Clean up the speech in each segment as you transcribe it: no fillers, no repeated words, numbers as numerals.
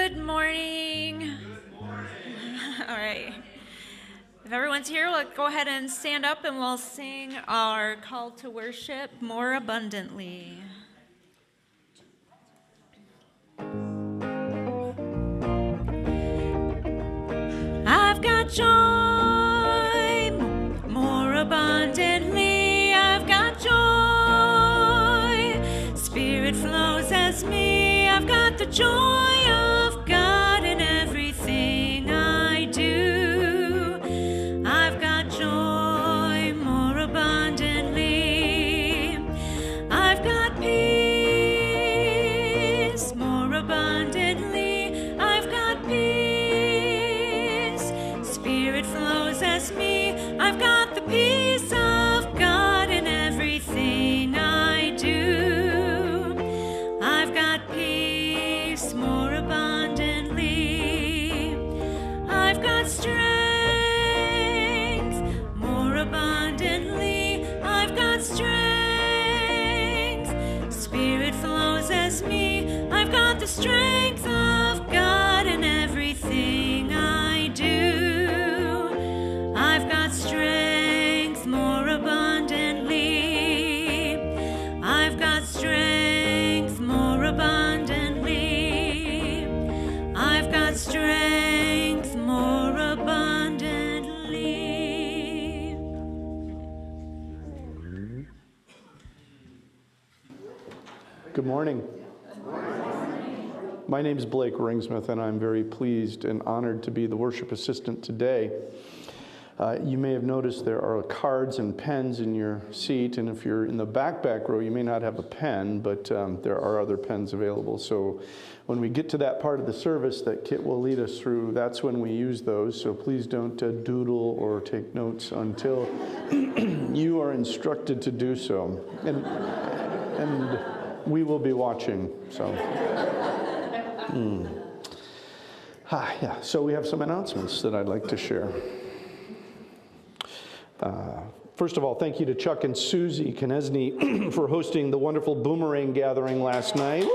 Good morning. Good morning. All right. If everyone's here, let's go ahead and stand up and we'll sing our call to worship more abundantly. I've got joy more abundantly. I've got joy. Spirit flows as me. I've got the joy of God in everything I do. I've got joy more abundantly. I've got peace more abundantly. I've got peace. Spirit flows as me. I've got the peace of God in everything I do. I've got peace more abundantly. I've got strength more abundantly. I've got strength. Spirit flows as me. I've got the strength of God in everything I do. I've got strength more abundantly. I've got strength more abundantly. I've got strength more abundantly. Good morning. My name is Blake Ringsmith, and I'm very pleased and honored to be the worship assistant today. You may have noticed there are cards and pens in your seat, and if you're in the back row, you may not have a pen, but there are other pens available. So when we get to that part of the service that Kit will lead us through, that's when we use those. So please don't doodle or take notes until you are instructed to do so. And we will be watching, so. So we have some announcements that I'd like to share. First of all, thank you to Chuck and Susie Knesny for hosting the wonderful Boomerang Gathering last night.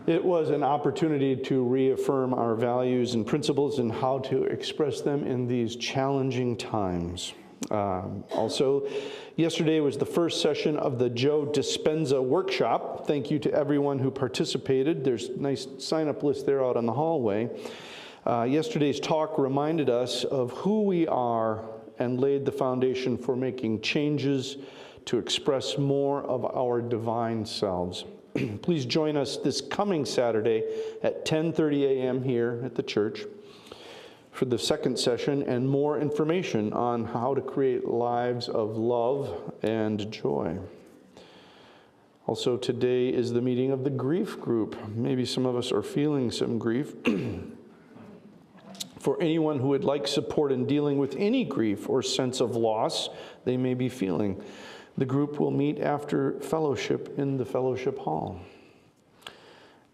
It was an opportunity to reaffirm our values and principles and how to express them in these challenging times. Also, yesterday was the first session of the Joe Dispenza workshop. Thank you to everyone who participated. There's a nice sign-up list there out on the hallway. Yesterday's talk reminded us of who we are and laid the foundation for making changes to express more of our divine selves. Please join us this coming Saturday at 10:30 a.m. here at the church for the second session and more information on how to create lives of love and joy. Also, today is the meeting of the grief group. Maybe some of us are feeling some grief. For anyone who would like support in dealing with any grief or sense of loss they may be feeling, the group will meet after fellowship in the fellowship hall.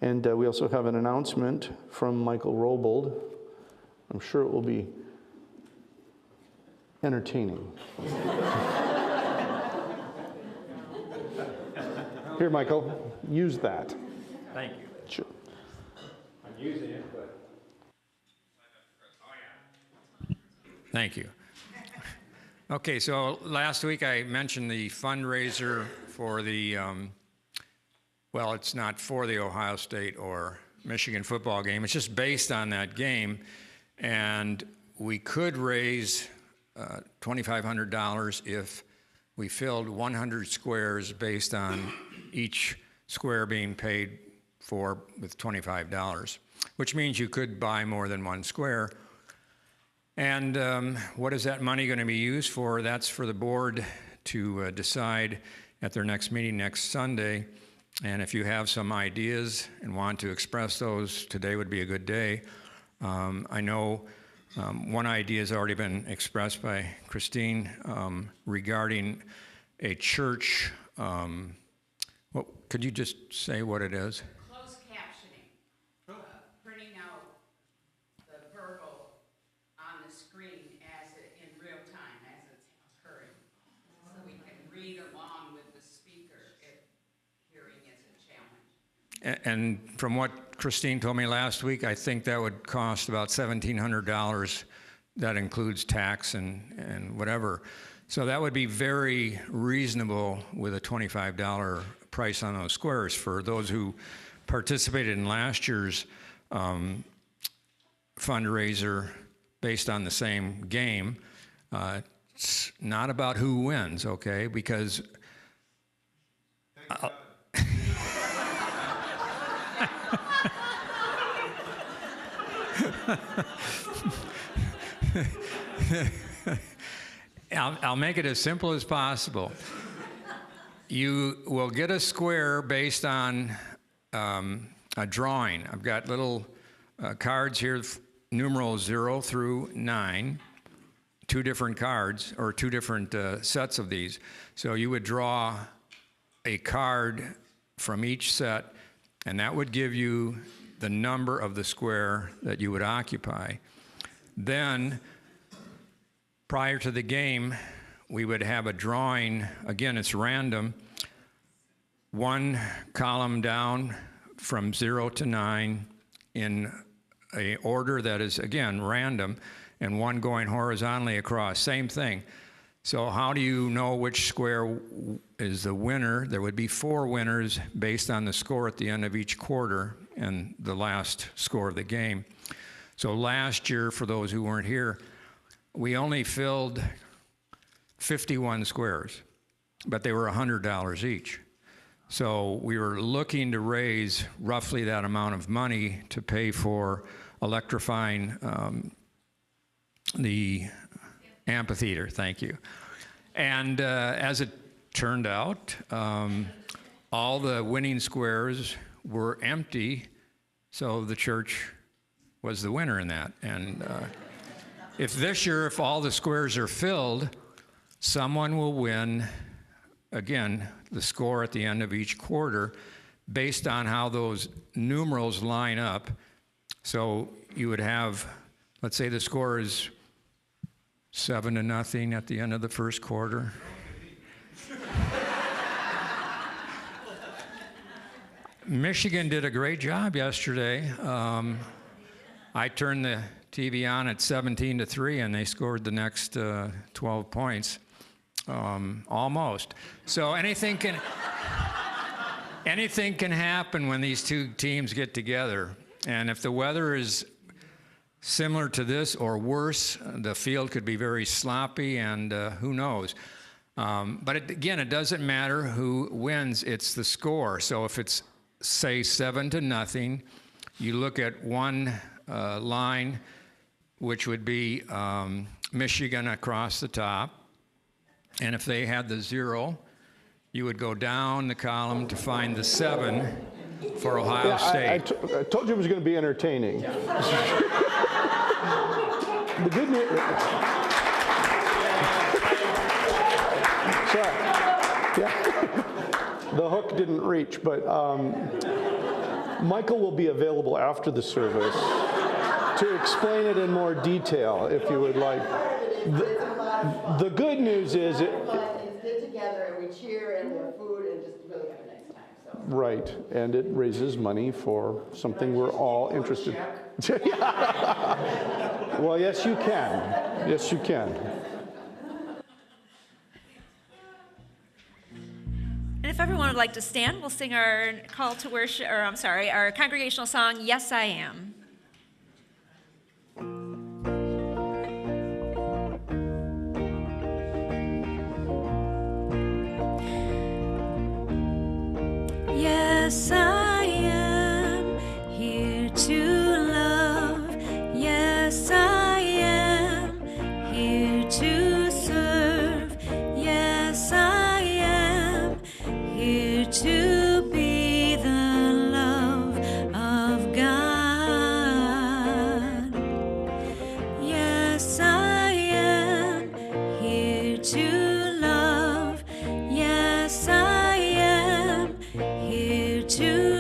And we also have an announcement from Michael Robold. I'm sure it will be entertaining. Here, Michael, use that. Thank you. Sure. I'm using it, but... Thank you. Okay, so last week I mentioned the fundraiser for the, well, it's not for the Ohio State or Michigan football game. It's just based on that game. And we could raise $2,500 if we filled 100 squares based on each square being paid for with $25, which means you could buy more than one square. And what is that money going to be used for? That's for the board to decide at their next meeting next Sunday. And if you have some ideas and want to express those, today would be a good day. I know one idea has already been expressed by Christine regarding a church. Could you just say what it is? Closed captioning, printing out the verbal on the screen in real time as it's occurring, so we can read along with the speaker if hearing isn't And from what Christine told me last week, I think that would cost about $1,700. That includes tax and whatever. So that would be very reasonable with a $25 price on those squares. For those who participated in last year's fundraiser based on the same game, it's not about who wins, okay? Because I'll make it as simple as possible. You will get a square based on a drawing. I've got little cards here, numerals 0 through 9, 2 different cards, or 2 different sets of these. So you would draw a card from each set, and that would give you the number of the square that you would occupy. Then, prior to the game, we would have a drawing. Again, it's random. 1 column down from 0 to 9 in a order that is, again, random, and 1 going horizontally across. Same thing. So how do you know which square is the winner? There would be 4 winners based on the score at the end of each quarter and the last score of the game. So last year, for those who weren't here, we only filled 51 squares, but they were $100 each. So we were looking to raise roughly that amount of money to pay for electrifying the amphitheater. Thank you. And as it turned out, all the winning squares were empty, so the church was the winner in that. And if this year, if all the squares are filled, someone will win, again, the score at the end of each quarter based on how those numerals line up. So you would have, let's say the score is 7-0 at the end of the first quarter. Michigan did a great job yesterday. I turned the TV on at 17-3, and they scored the next 12 points, almost. So anything can happen when these 2 teams get together. And if the weather is similar to this or worse, the field could be very sloppy, and who knows. But again, it doesn't matter who wins, it's the score. So if it's, say, 7-0, you look at one line, which would be Michigan across the top. And if they had the 0, you would go down the column to find the 7 for Ohio State. I told you it was going to be entertaining. The good news. Sorry. Yeah. The hook didn't reach, but Michael will be available after the service to explain it in more detail, if you would like. The good news is it's get together and we cheer and we have food and just really have a nice time. So. right, and it raises money for something we're all interested in. Well, yes, you can. Yes, you can. And if everyone would like to stand, we'll sing our call to worship, or I'm sorry, our congregational song, Yes, I Am. Yes, I am here to love. Yes, I am here to serve. Yes, I am here to be the love of God. Yes, I am here to love. Yes, I am here to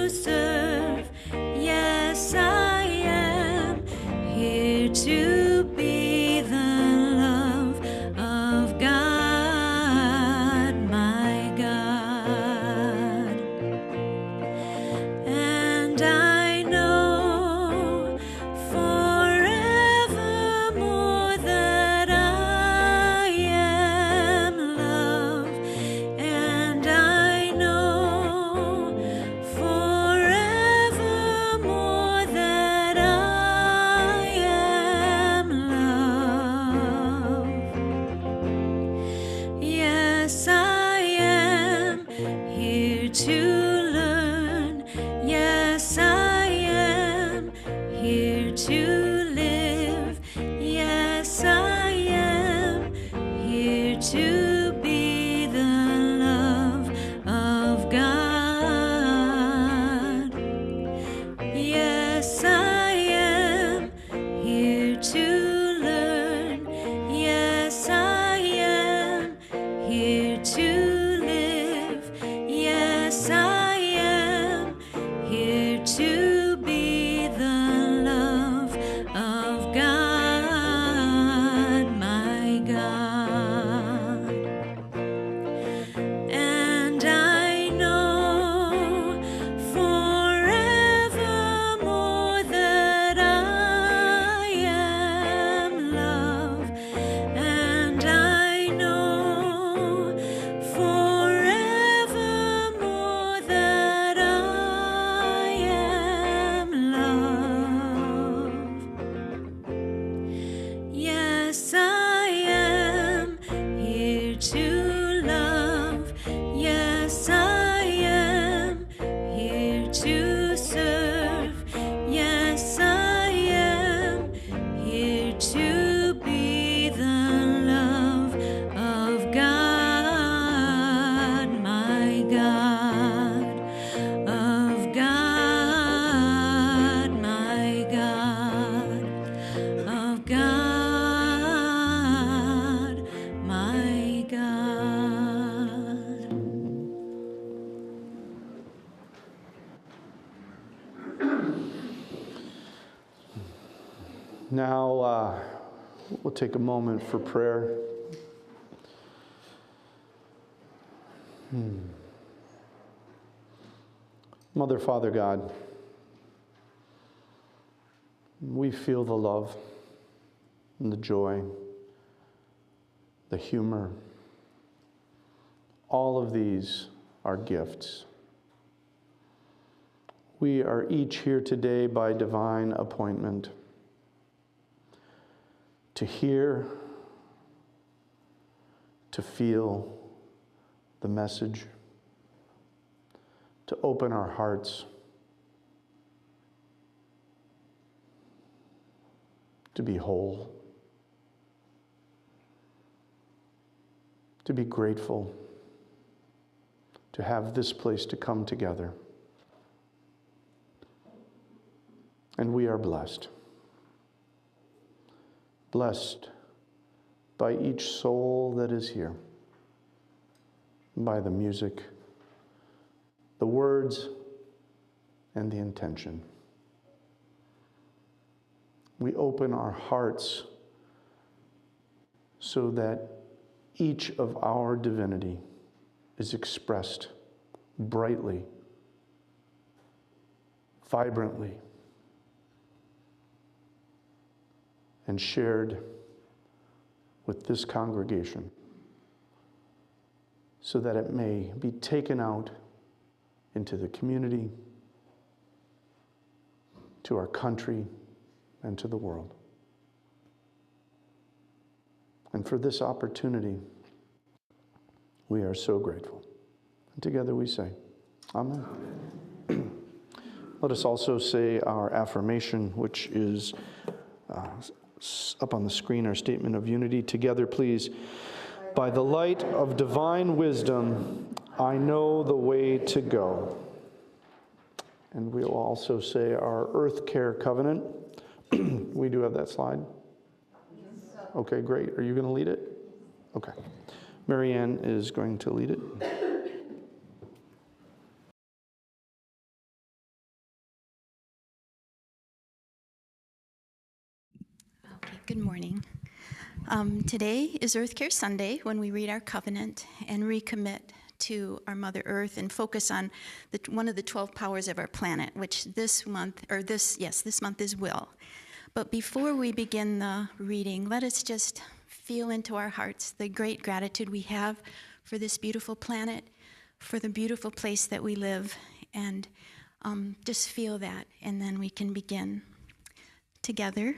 to serve. Yes, I am here to be the love of God, my God, of God, my God, of God, my God. Now, we'll take a moment for prayer. Mother, Father God, we feel the love and the joy, the humor. All of these are gifts. We are each here today by divine appointment to hear, to feel the message, to open our hearts, to be whole, to be grateful, to have this place to come together. And we are blessed. Blessed by each soul that is here, by the music, the words, and the intention. We open our hearts so that each of our divinity is expressed brightly, vibrantly, and shared with this congregation so that it may be taken out into the community, to our country, and to the world. And for this opportunity, we are so grateful. And together we say, Amen. Amen. Let us also say our affirmation, which is up on the screen, our statement of unity. Together, please. By the light of divine wisdom, I know the way to go. And we will also say our Earth Care Covenant. We do have that slide. Okay, great. Are you going to lead it? Okay. Mary Ann is going to lead it. Okay, good morning. Today is Earth Care Sunday, when we read our covenant and recommit to our Mother Earth and focus on one of the 12 powers of our planet, which this month is will. But before we begin the reading, let us just feel into our hearts the great gratitude we have for this beautiful planet, for the beautiful place that we live, and just feel that, and then we can begin together.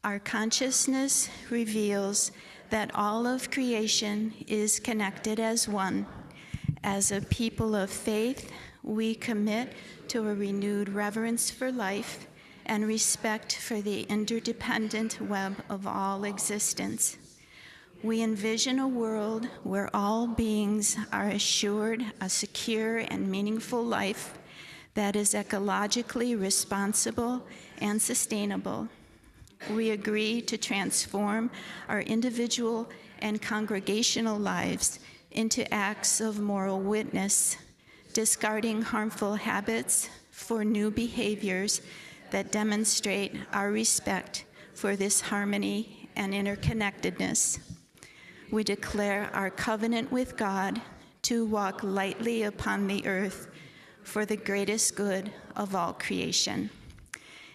Our consciousness reveals that all of creation is connected as one. As a people of faith, we commit to a renewed reverence for life and respect for the interdependent web of all existence. We envision a world where all beings are assured a secure and meaningful life that is ecologically responsible and sustainable. We agree to transform our individual and congregational lives into acts of moral witness, discarding harmful habits for new behaviors that demonstrate our respect for this harmony and interconnectedness. We declare our covenant with God to walk lightly upon the earth for the greatest good of all creation.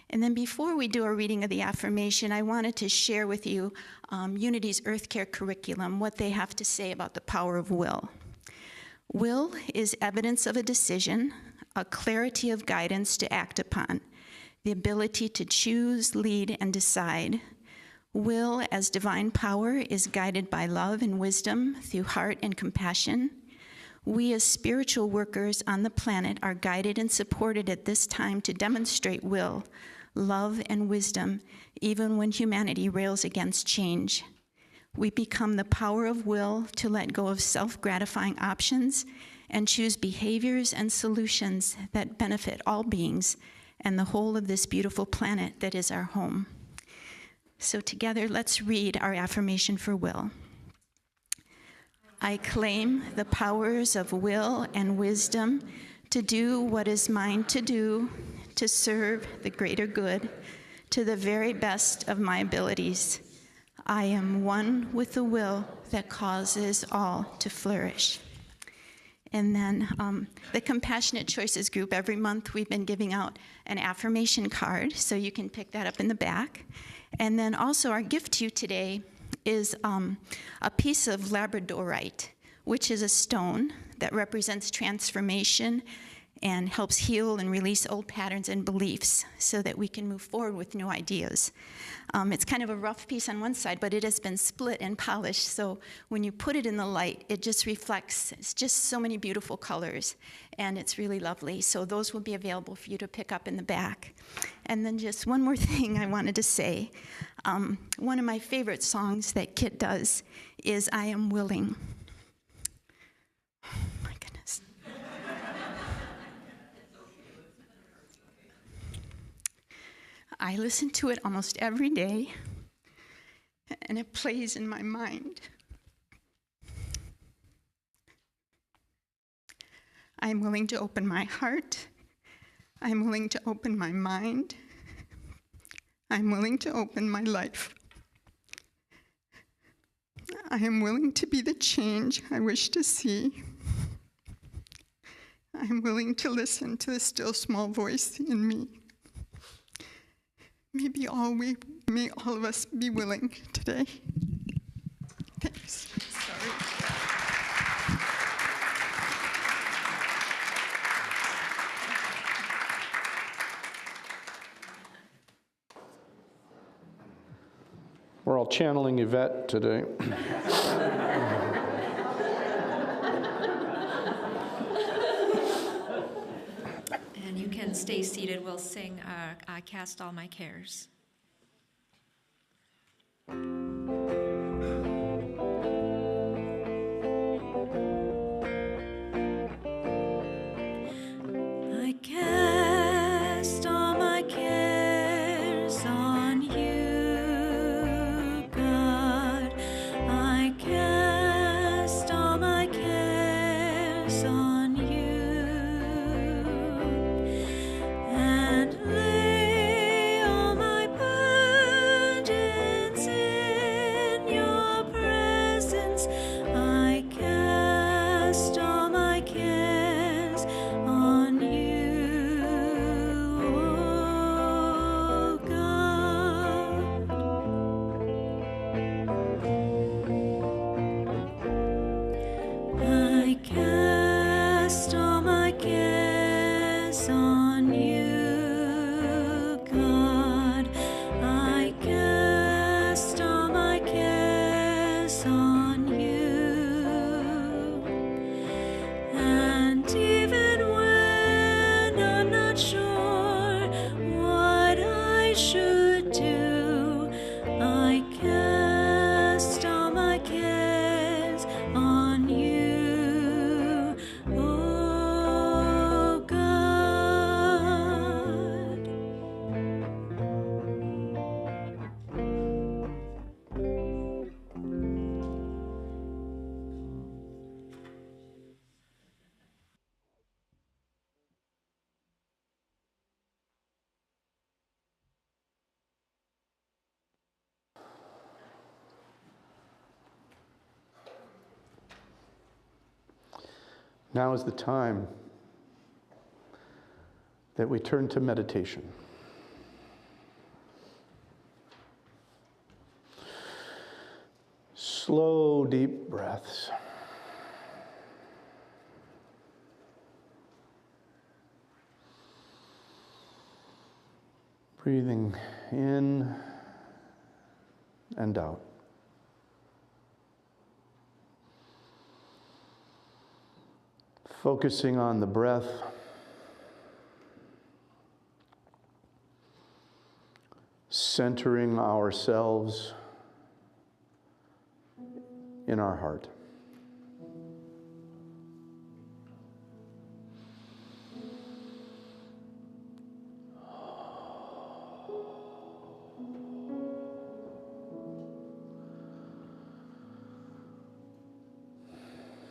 And then before we do our reading of the affirmation, I wanted to share with you Unity's Earth Care curriculum, what they have to say about the power of will. Will is evidence of a decision, a clarity of guidance to act upon, the ability to choose, lead, and decide. Will, as divine power, is guided by love and wisdom through heart and compassion. We as spiritual workers on the planet are guided and supported at this time to demonstrate will, love, and wisdom, even when humanity rails against change. We become the power of will to let go of self-gratifying options and choose behaviors and solutions that benefit all beings and the whole of this beautiful planet that is our home. So together, let's read our affirmation for will. I claim the powers of will and wisdom to do what is mine to do, to serve the greater good, to the very best of my abilities. I am one with the will that causes all to flourish. And then the Compassionate Choices group, every month we've been giving out an affirmation card, so you can pick that up in the back. And then also our gift to you today is a piece of labradorite, which is a stone that represents transformation and helps heal and release old patterns and beliefs so that we can move forward with new ideas. It's kind of a rough piece on one side, but it has been split and polished, so when you put it in the light, it just reflects, it's just so many beautiful colors, and it's really lovely. So those will be available for you to pick up in the back. And then just one more thing I wanted to say. One of my favorite songs that Kit does is I Am Willing. My goodness. I listen to it almost every day, and it plays in my mind. I'm willing to open my heart. I'm willing to open my mind. I'm willing to open my life. I am willing to be the change I wish to see. I'm willing to listen to the still small voice in me. May all of us be willing today. Thanks. Sorry. We're all channeling Yvette today. And you can stay seated. We'll sing I Cast All My Cares. I cast all my cares on you, God. I cast all my cares on you, and lay all my burdens in your presence. I cast all my cares on you, oh God. I cast all my cares on you, God. I cast all my cares on you, and even when I'm not sure what I should do, I cast all my cares on you, oh God. Now is the time that we turn to meditation. Slow, deep breaths. Breathing in and out. Focusing on the breath. Centering ourselves in our heart.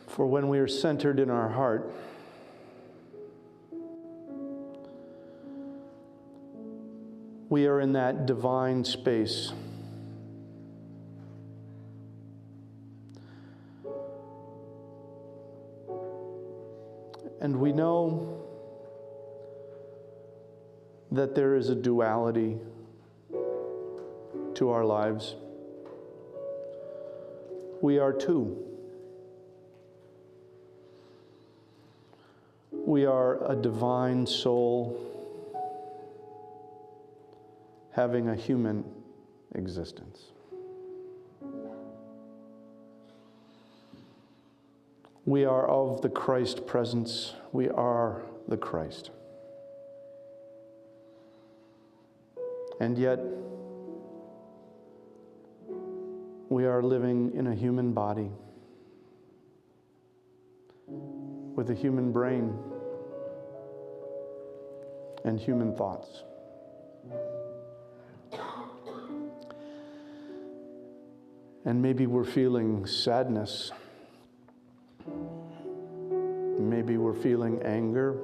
For when we are centered in our heart, we are in that divine space. And we know that there is a duality to our lives. We are two. We are a divine soul having a human existence. We are of the Christ presence. We are the Christ. And yet, we are living in a human body with a human brain and human thoughts. And maybe we're feeling sadness. Maybe we're feeling anger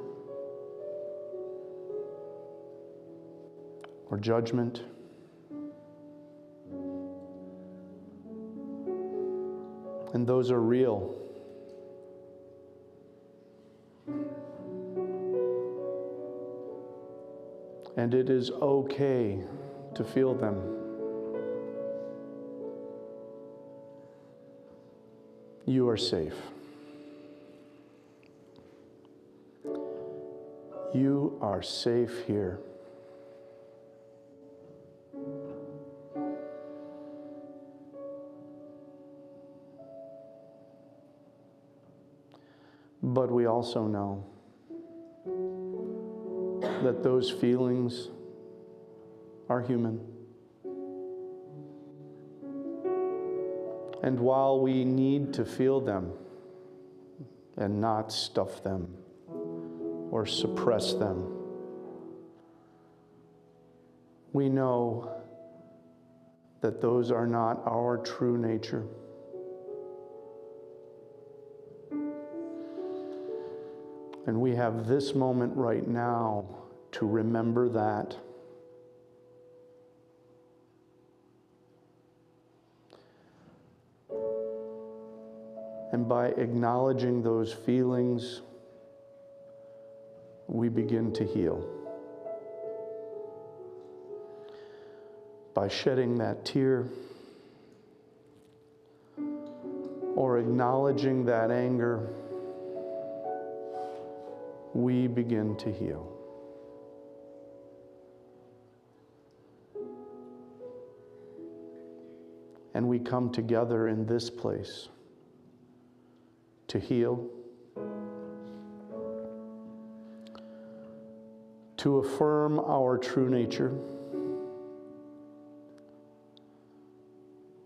or judgment. And those are real. And it is okay to feel them. You are safe. You are safe here. But we also know that those feelings are human. And while we need to feel them and not stuff them or suppress them, we know that those are not our true nature. And we have this moment right now to remember that. And by acknowledging those feelings, we begin to heal. By shedding that tear, or acknowledging that anger, we begin to heal. And we come together in this place to heal, to affirm our true nature,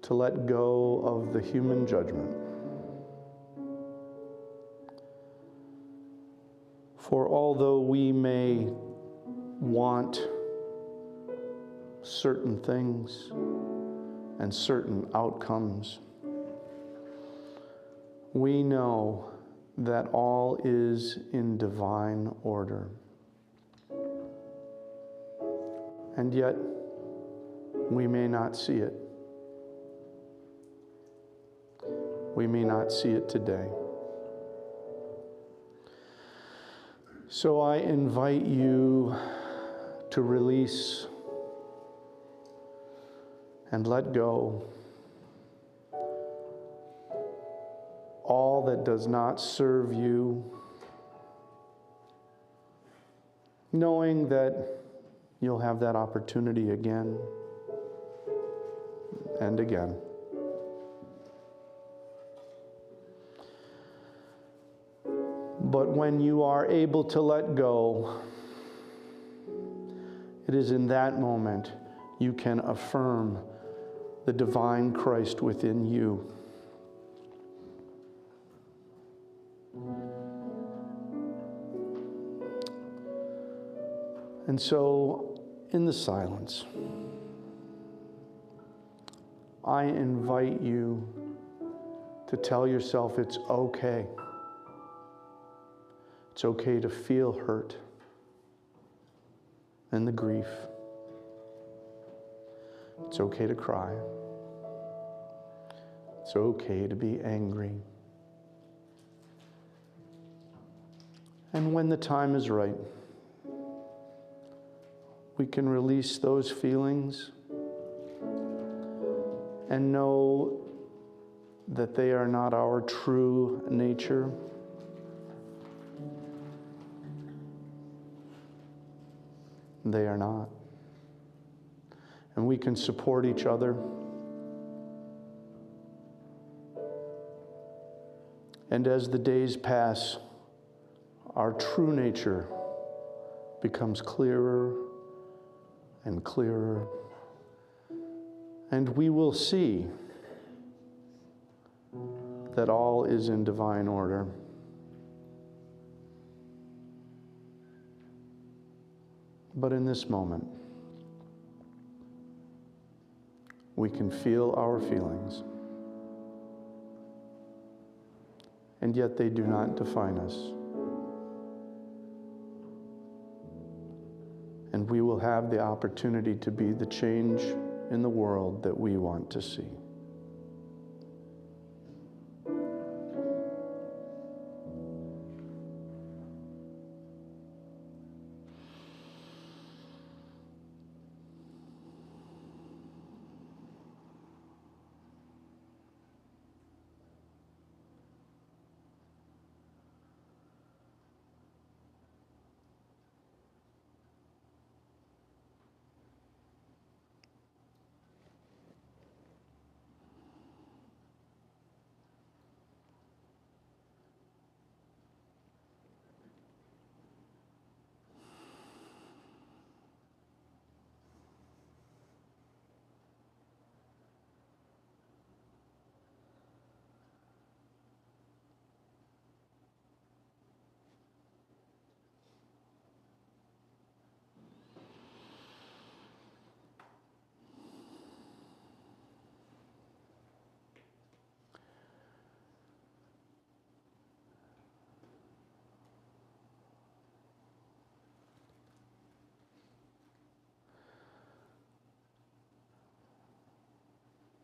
to let go of the human judgment. For although we may want certain things and certain outcomes, we know that all is in divine order. And yet, we may not see it. We may not see it today. So I invite you to release and let go all that does not serve you, knowing that you'll have that opportunity again and again. But when you are able to let go, it is in that moment you can affirm the divine Christ within you. And so, in the silence, I invite you to tell yourself it's okay. It's okay to feel hurt and the grief. It's okay to cry. It's okay to be angry. And when the time is right, we can release those feelings and know that they are not our true nature. They are not. And we can support each other. And as the days pass, our true nature becomes clearer and clearer. And we will see that all is in divine order. But in this moment, we can feel our feelings, and yet they do not define us. And we will have the opportunity to be the change in the world that we want to see.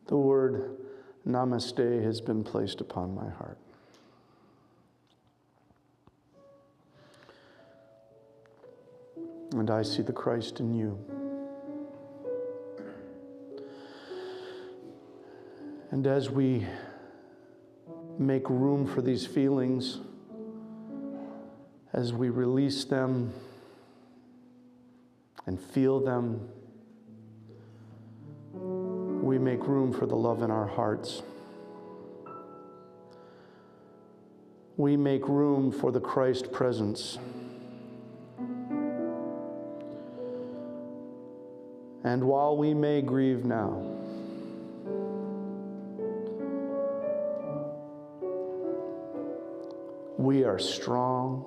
The word namaste has been placed upon my heart. And I see the Christ in you. And as we make room for these feelings, as we release them and feel them, we make room for the love in our hearts. We make room for the Christ presence. And while we may grieve now, we are strong,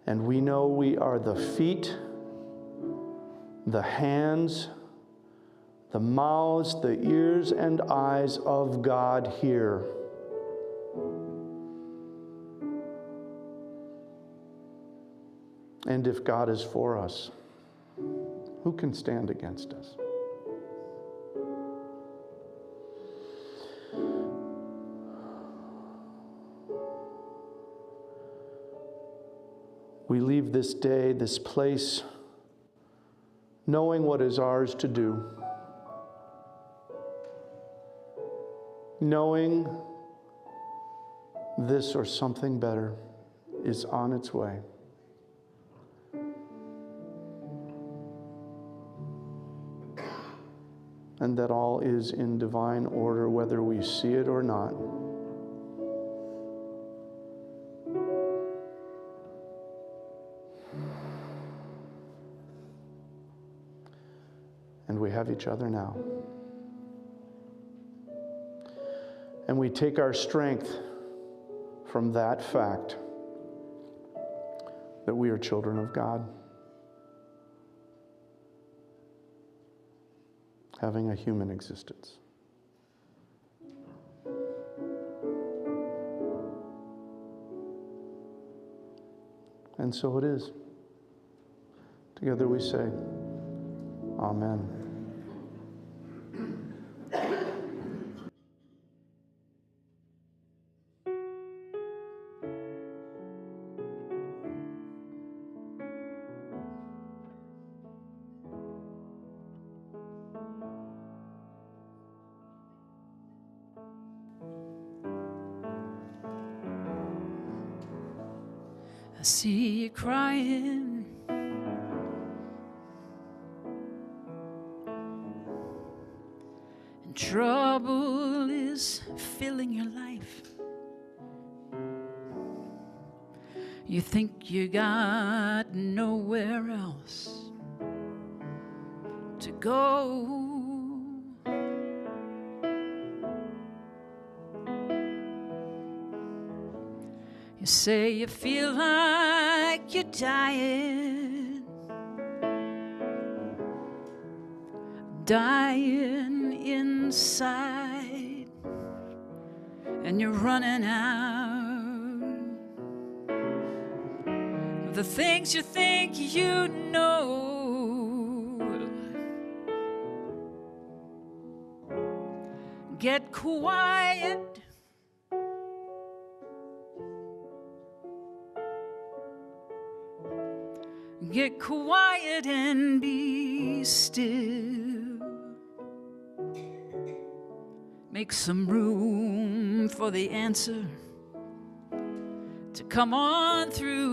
and we know we are the feet, the hands, the mouths, the ears, and eyes of God here. And if God is for us, who can stand against us? We leave this day, this place, knowing what is ours to do, knowing this or something better is on its way. And that all is in divine order, whether we see it or not. we have each other now. And we take our strength from that fact that we are children of God, having a human existence. And so it is. Together we say, Amen. I see you crying, and trouble is filling your life. You think you got nowhere else to go. You say you feel like you're dying, dying inside, and you're running out of the things you think you know. Get quiet. Get quiet and be still. Make some room for the answer to come on through.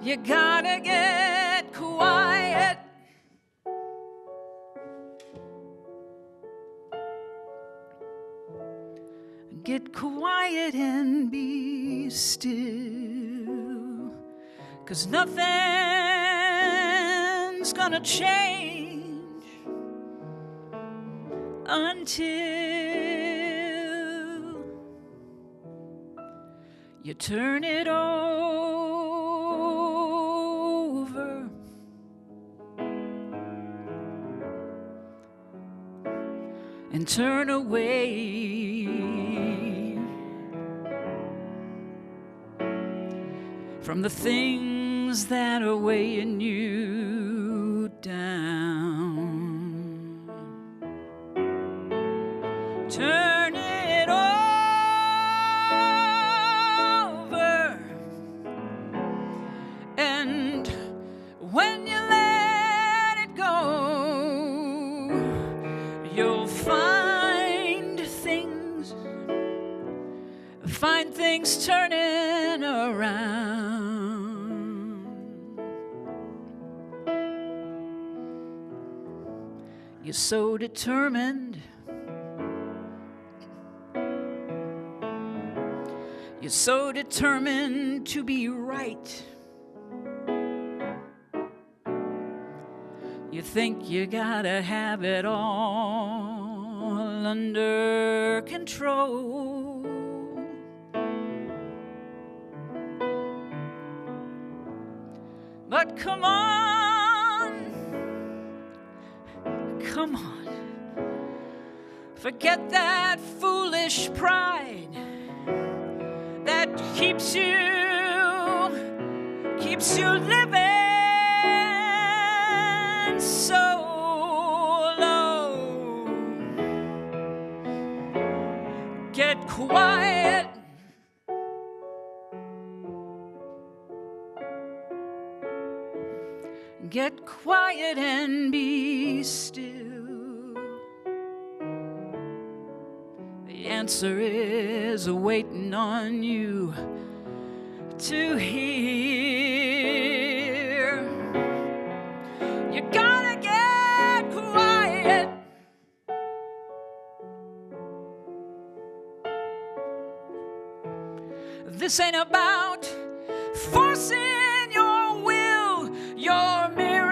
You gotta get quiet. Get quiet and be still. 'Cause nothing's gonna change until you turn it over and turn away from the things that are weighing you down. Turn it over, and when you let it go, you'll find things turning around. You're so determined. You're so determined to be right. You think you gotta have it all under control. But come on, come on. Forget that foolish pride that keeps you living so low. Get quiet. Get quiet and be still. The answer is waiting on you to hear. You gotta get quiet. This ain't about forcing your will, your mirror.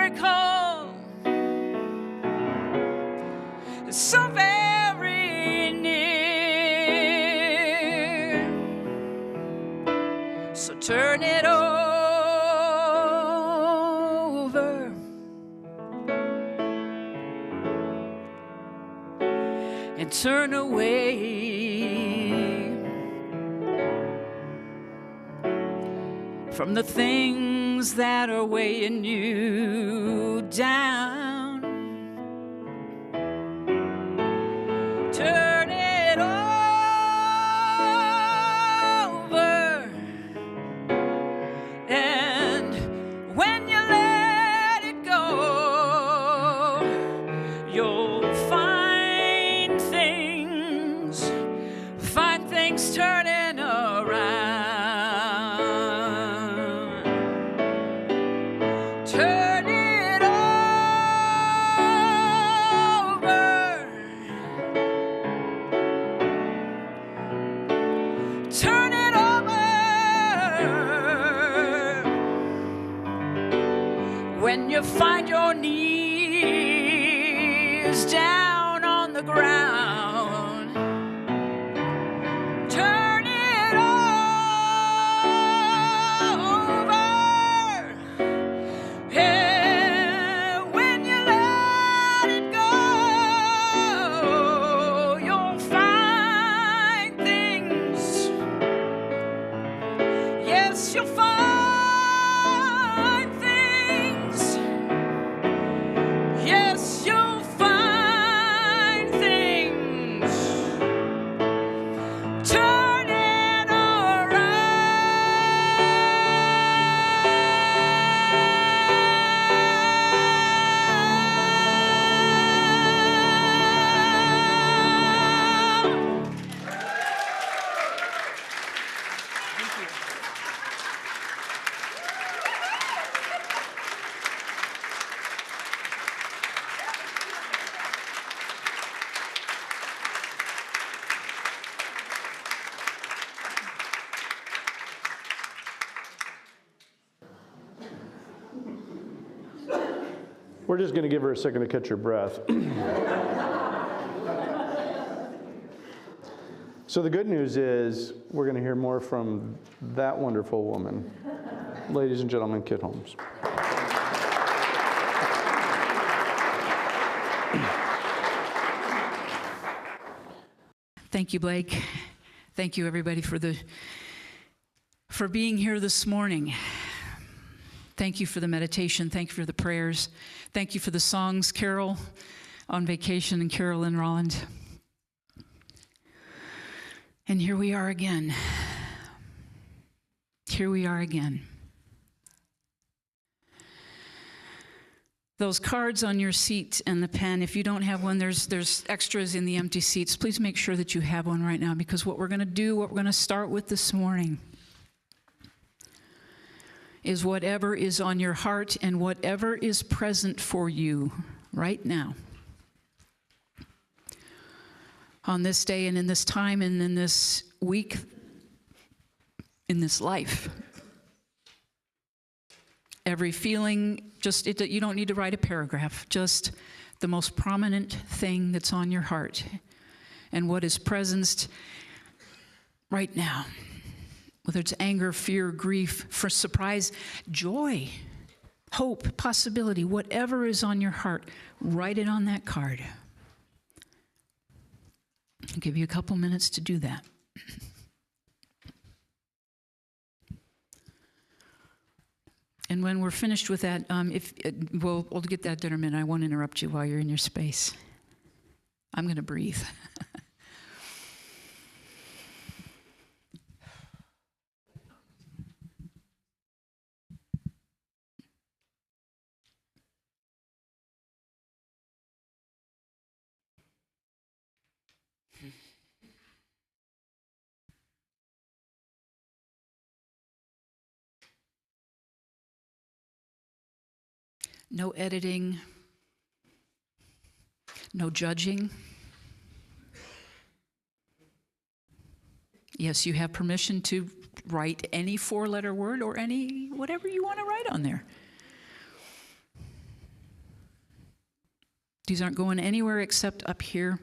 So turn it over. And turn away from the things that are weighing you down. Turn it over, and when you let it go, you'll find things turning around. Turn it over. Turn it over. When you find your knees down on the ground, turn it over. Yeah, when you let it go, you'll find things. Yes, you'll find things. Yes, you'll find things. Turn it around. We're just going to give her a second to catch her breath. So the good news is we're going to hear more from that wonderful woman. Ladies and gentlemen, Kit Holmes. Thank you, Blake. Thank you, everybody, for being here this morning. Thank you for the meditation. Thank you for the prayers. Thank you for the songs, Carol on vacation and Carolyn Rolland. And here we are again. Here we are again. Those cards on your seat and the pen, if you don't have one, there's extras in the empty seats. Please make sure that you have one right now, because what we're going to do, what we're going to start with this morning, is whatever is on your heart and whatever is present for you right now. On this day and in this time and in this week, in this life. Every feeling, you don't need to write a paragraph, just the most prominent thing that's on your heart and what is present right now. Whether it's anger, fear, grief, for surprise, joy, hope, possibility, whatever is on your heart, write it on that card. I'll give you a couple minutes to do that. And when we're finished with that, we'll get that done in a minute. I won't interrupt you while you're in your space. I'm going to breathe. No editing, no judging. Yes, you have permission to write any four-letter word or any whatever you want to write on there. These aren't going anywhere except up here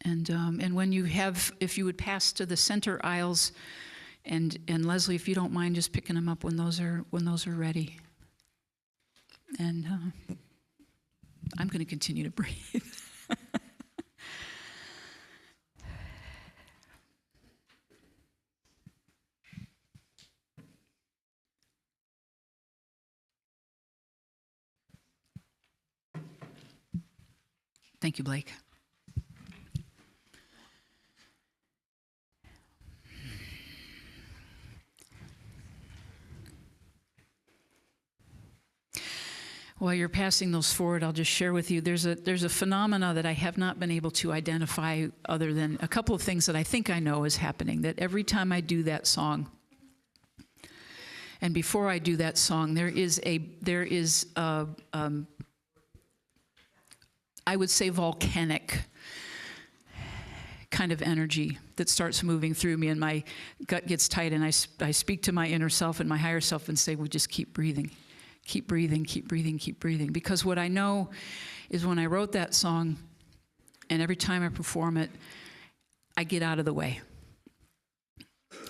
And when you have, if you would pass to the center aisles, and Leslie, if you don't mind just picking them up when those are ready. And I'm going to continue to breathe. Thank you, Blake. While you're passing those forward, I'll just share with you, there's a phenomena that I have not been able to identify other than a couple of things that I think I know is happening, that every time I do that song, and before I do that song, there is I would say volcanic kind of energy that starts moving through me, and my gut gets tight, and I speak to my inner self and my higher self and say, well, just keep breathing. Keep breathing, keep breathing, keep breathing. Because what I know is when I wrote that song, and every time I perform it, I get out of the way.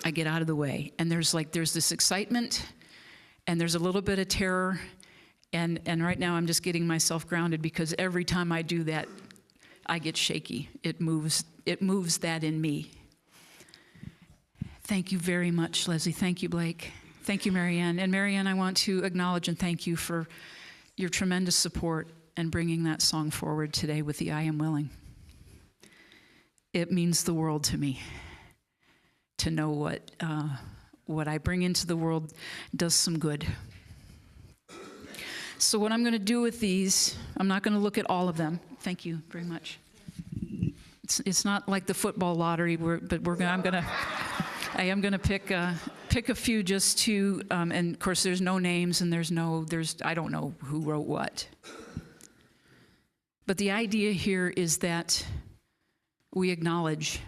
I get out of the way. And there's this excitement, and there's a little bit of terror, and right now I'm just getting myself grounded, because every time I do that, I get shaky. It moves that in me. Thank you very much, Leslie. Thank you, Blake. Thank you, Marianne. And Marianne, I want to acknowledge and thank you for your tremendous support and bringing that song forward today with the I Am Willing. It means the world to me to know what I bring into the world does some good. So what I'm going to do with these, I'm not going to look at all of them. Thank you very much. It's not like the football lottery, I am going to pick a few just to, and of course there's no names and I don't know who wrote what. But the idea here is that we acknowledge,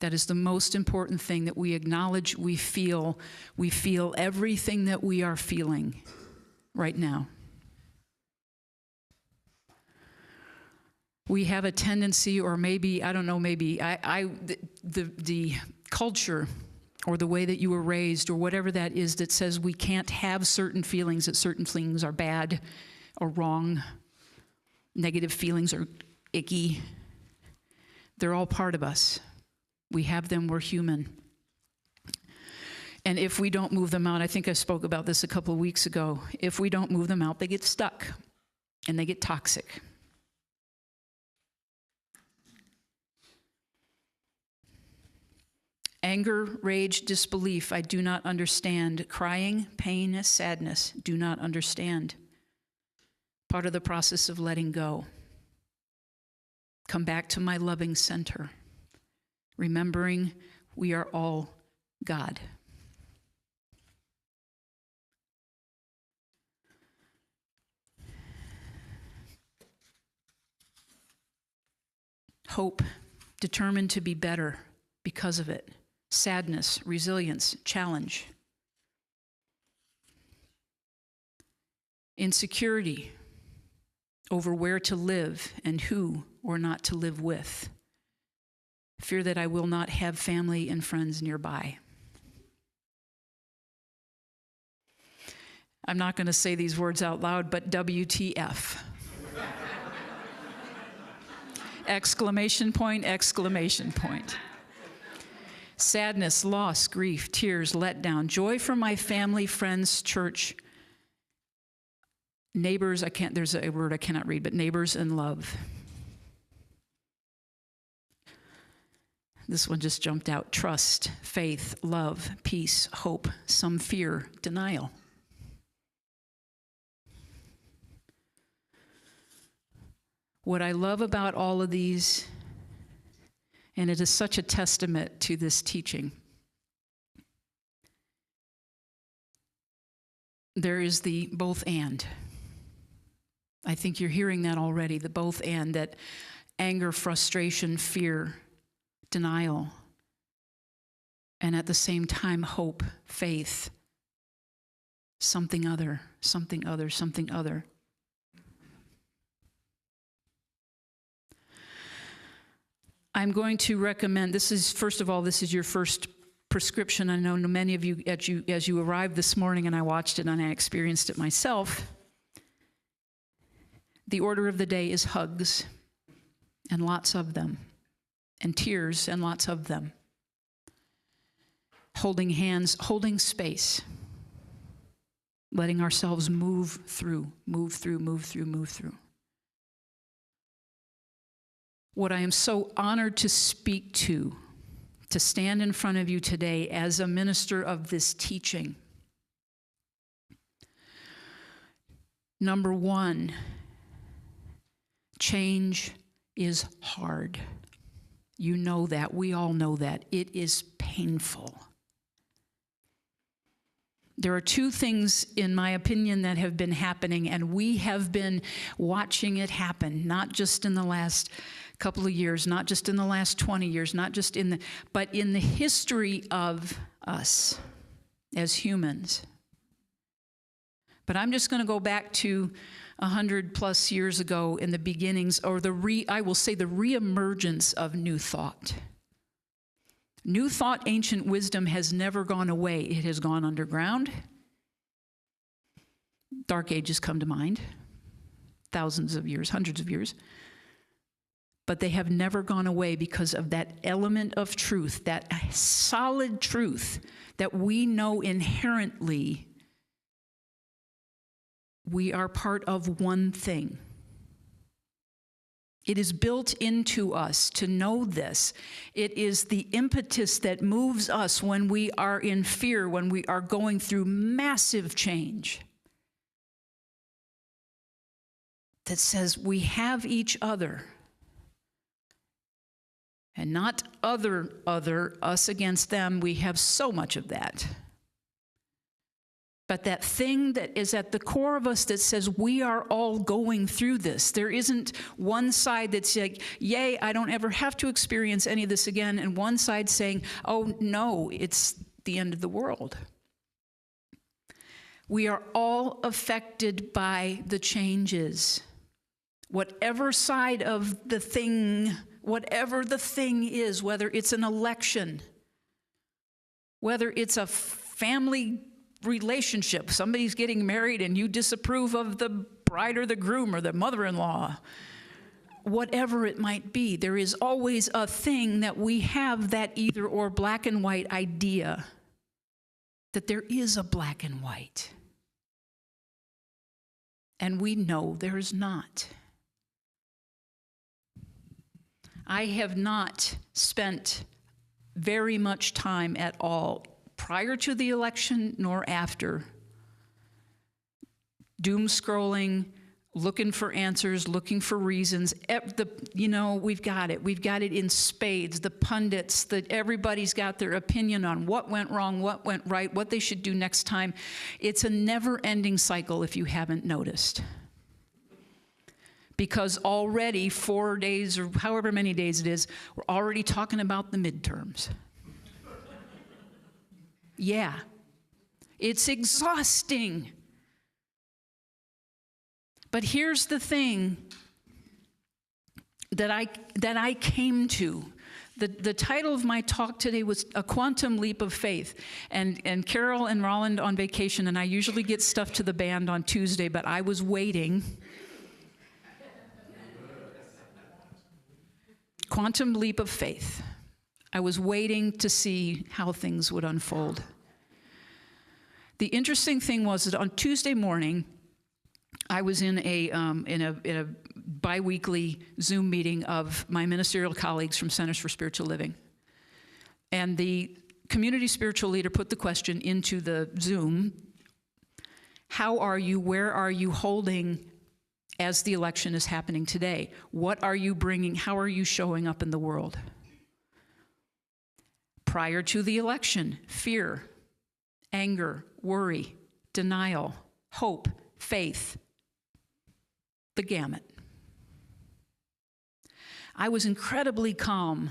that is the most important thing, that we acknowledge, we feel everything that we are feeling right now. We have a tendency, or maybe, I don't know, maybe, the culture or the way that you were raised or whatever that is that says we can't have certain feelings, that certain things are bad or wrong, negative feelings are icky. They're all part of us. We have them, we're human. And if we don't move them out, I think I spoke about this a couple of weeks ago, if we don't move them out, they get stuck and they get toxic. Anger, rage, disbelief, I do not understand. Crying, pain, sadness, do not understand. Part of the process of letting go. Come back to my loving center, remembering we are all God. Hope, determined to be better because of it. Sadness, resilience, challenge. Insecurity over where to live and who or not to live with. Fear that I will not have family and friends nearby. I'm not going to say these words out loud, but WTF. Exclamation point, exclamation point. Sadness, loss, grief, tears, letdown, joy from my family, friends, church, neighbors, there's a word I cannot read, but neighbors and love. This one just jumped out. Trust, faith, love, peace, hope, some fear, denial. What I love about all of these, and it is such a testament to this teaching, there is the both and. I think you're hearing that already, the both and, that anger, frustration, fear, denial, and at the same time, hope, faith, something other, something other, something other. I'm going to recommend, this is, first of all, this is your first prescription. I know many of you, as you arrived this morning, and I watched it and I experienced it myself, the order of the day is hugs, and lots of them, and tears, and lots of them. Holding hands, holding space, letting ourselves move through, move through, move through, move through. What I am so honored to speak to stand in front of you today as a minister of this teaching. Number one, change is hard. You know that. We all know that. It is painful. There are two things, in my opinion, that have been happening, and we have been watching it happen, not just in the last couple of years, not just in the last 20 years, not just but in the history of us as humans. But I'm just going to go back to 100 plus years ago in the beginnings, or I will say the reemergence of New Thought. New Thought, ancient wisdom has never gone away. It has gone underground. Dark Ages come to mind. Thousands of years, hundreds of years. But they have never gone away because of that element of truth, that solid truth that we know inherently we are part of one thing. It is built into us to know this. It is the impetus that moves us when we are in fear, when we are going through massive change. That says we have each other. And not other, us against them. We have so much of that. But that thing that is at the core of us that says we are all going through this. There isn't one side that's like, yay, I don't ever have to experience any of this again, and one side saying, oh no, it's the end of the world. We are all affected by the changes. Whatever side of the thing, whatever the thing is, whether it's an election, whether it's a family relationship, somebody's getting married and you disapprove of the bride or the groom or the mother-in-law, whatever it might be, there is always a thing that we have, that either or black and white idea, that there is a black and white. And we know there is not. I have not spent very much time at all prior to the election nor after doom scrolling, looking for answers, looking for reasons. We've got it. We've got it in spades. The pundits, everybody's got their opinion on what went wrong, what went right, what they should do next time. It's a never-ending cycle if you haven't noticed. Because already 4 days or however many days it is, we're already talking about the midterms. Yeah, it's exhausting. But here's the thing that I came to. The title of my talk today was A Quantum Leap of Faith. And Carol and Rolland on vacation, and I usually get stuff to the band on Tuesday, but I was waiting. Quantum leap of faith. I was waiting to see how things would unfold. The interesting thing was that on Tuesday morning, I was in a bi-weekly Zoom meeting of my ministerial colleagues from Centers for Spiritual Living. And the community spiritual leader put the question into the Zoom, how are you, where are you holding as the election is happening today? What are you bringing? How are you showing up in the world? Prior to the election, fear, anger, worry, denial, hope, faith, the gamut. I was incredibly calm,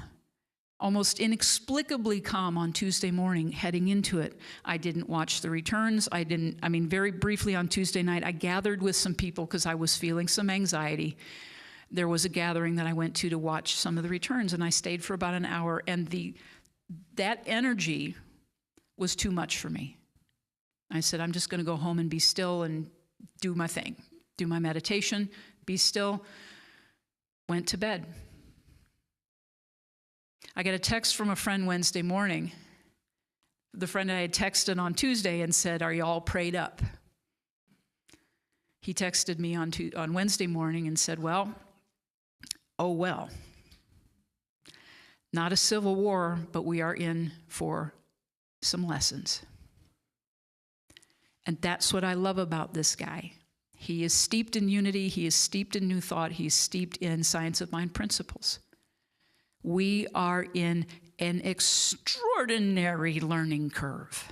almost inexplicably calm on Tuesday morning heading into it. I didn't watch the returns. Very briefly on Tuesday night, I gathered with some people because I was feeling some anxiety. there was a gathering that I went to watch some of the returns, and I stayed for about an hour, and that energy was too much for me. I said, I'm just going to go home and be still and do my thing, do my meditation, be still. Went to bed. I got a text from a friend Wednesday morning. The friend I had texted on Tuesday and said, are you all prayed up? He texted me on Wednesday morning and said, well, oh well. Not a civil war, but we are in for some lessons. And that's what I love about this guy. He is steeped in unity. He is steeped in new thought. He is steeped in science of mind principles. We are in an extraordinary learning curve.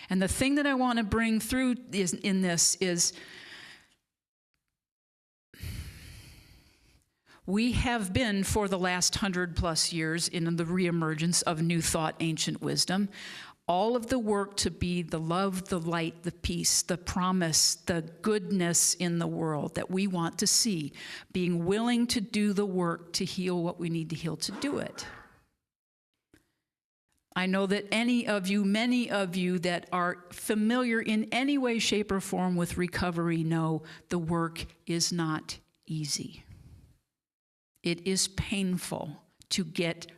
And the thing that I want to bring through in this is we have been, for the last 100+ years, in the reemergence of new thought, ancient wisdom, all of the work to be the love, the light, the peace, the promise, the goodness in the world that we want to see, being willing to do the work to heal what we need to heal to do it. I know that many of you that are familiar in any way, shape, or form with recovery know the work is not easy. It is painful to get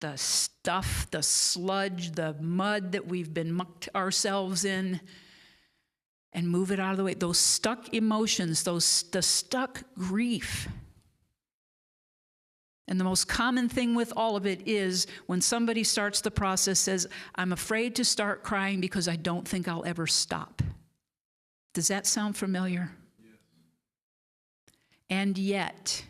the stuff, the sludge, the mud that we've been mucked ourselves in and move it out of the way. Those stuck emotions, the stuck grief. And the most common thing with all of it is when somebody starts the process, says, I'm afraid to start crying because I don't think I'll ever stop. Does that sound familiar? Yes. And yet,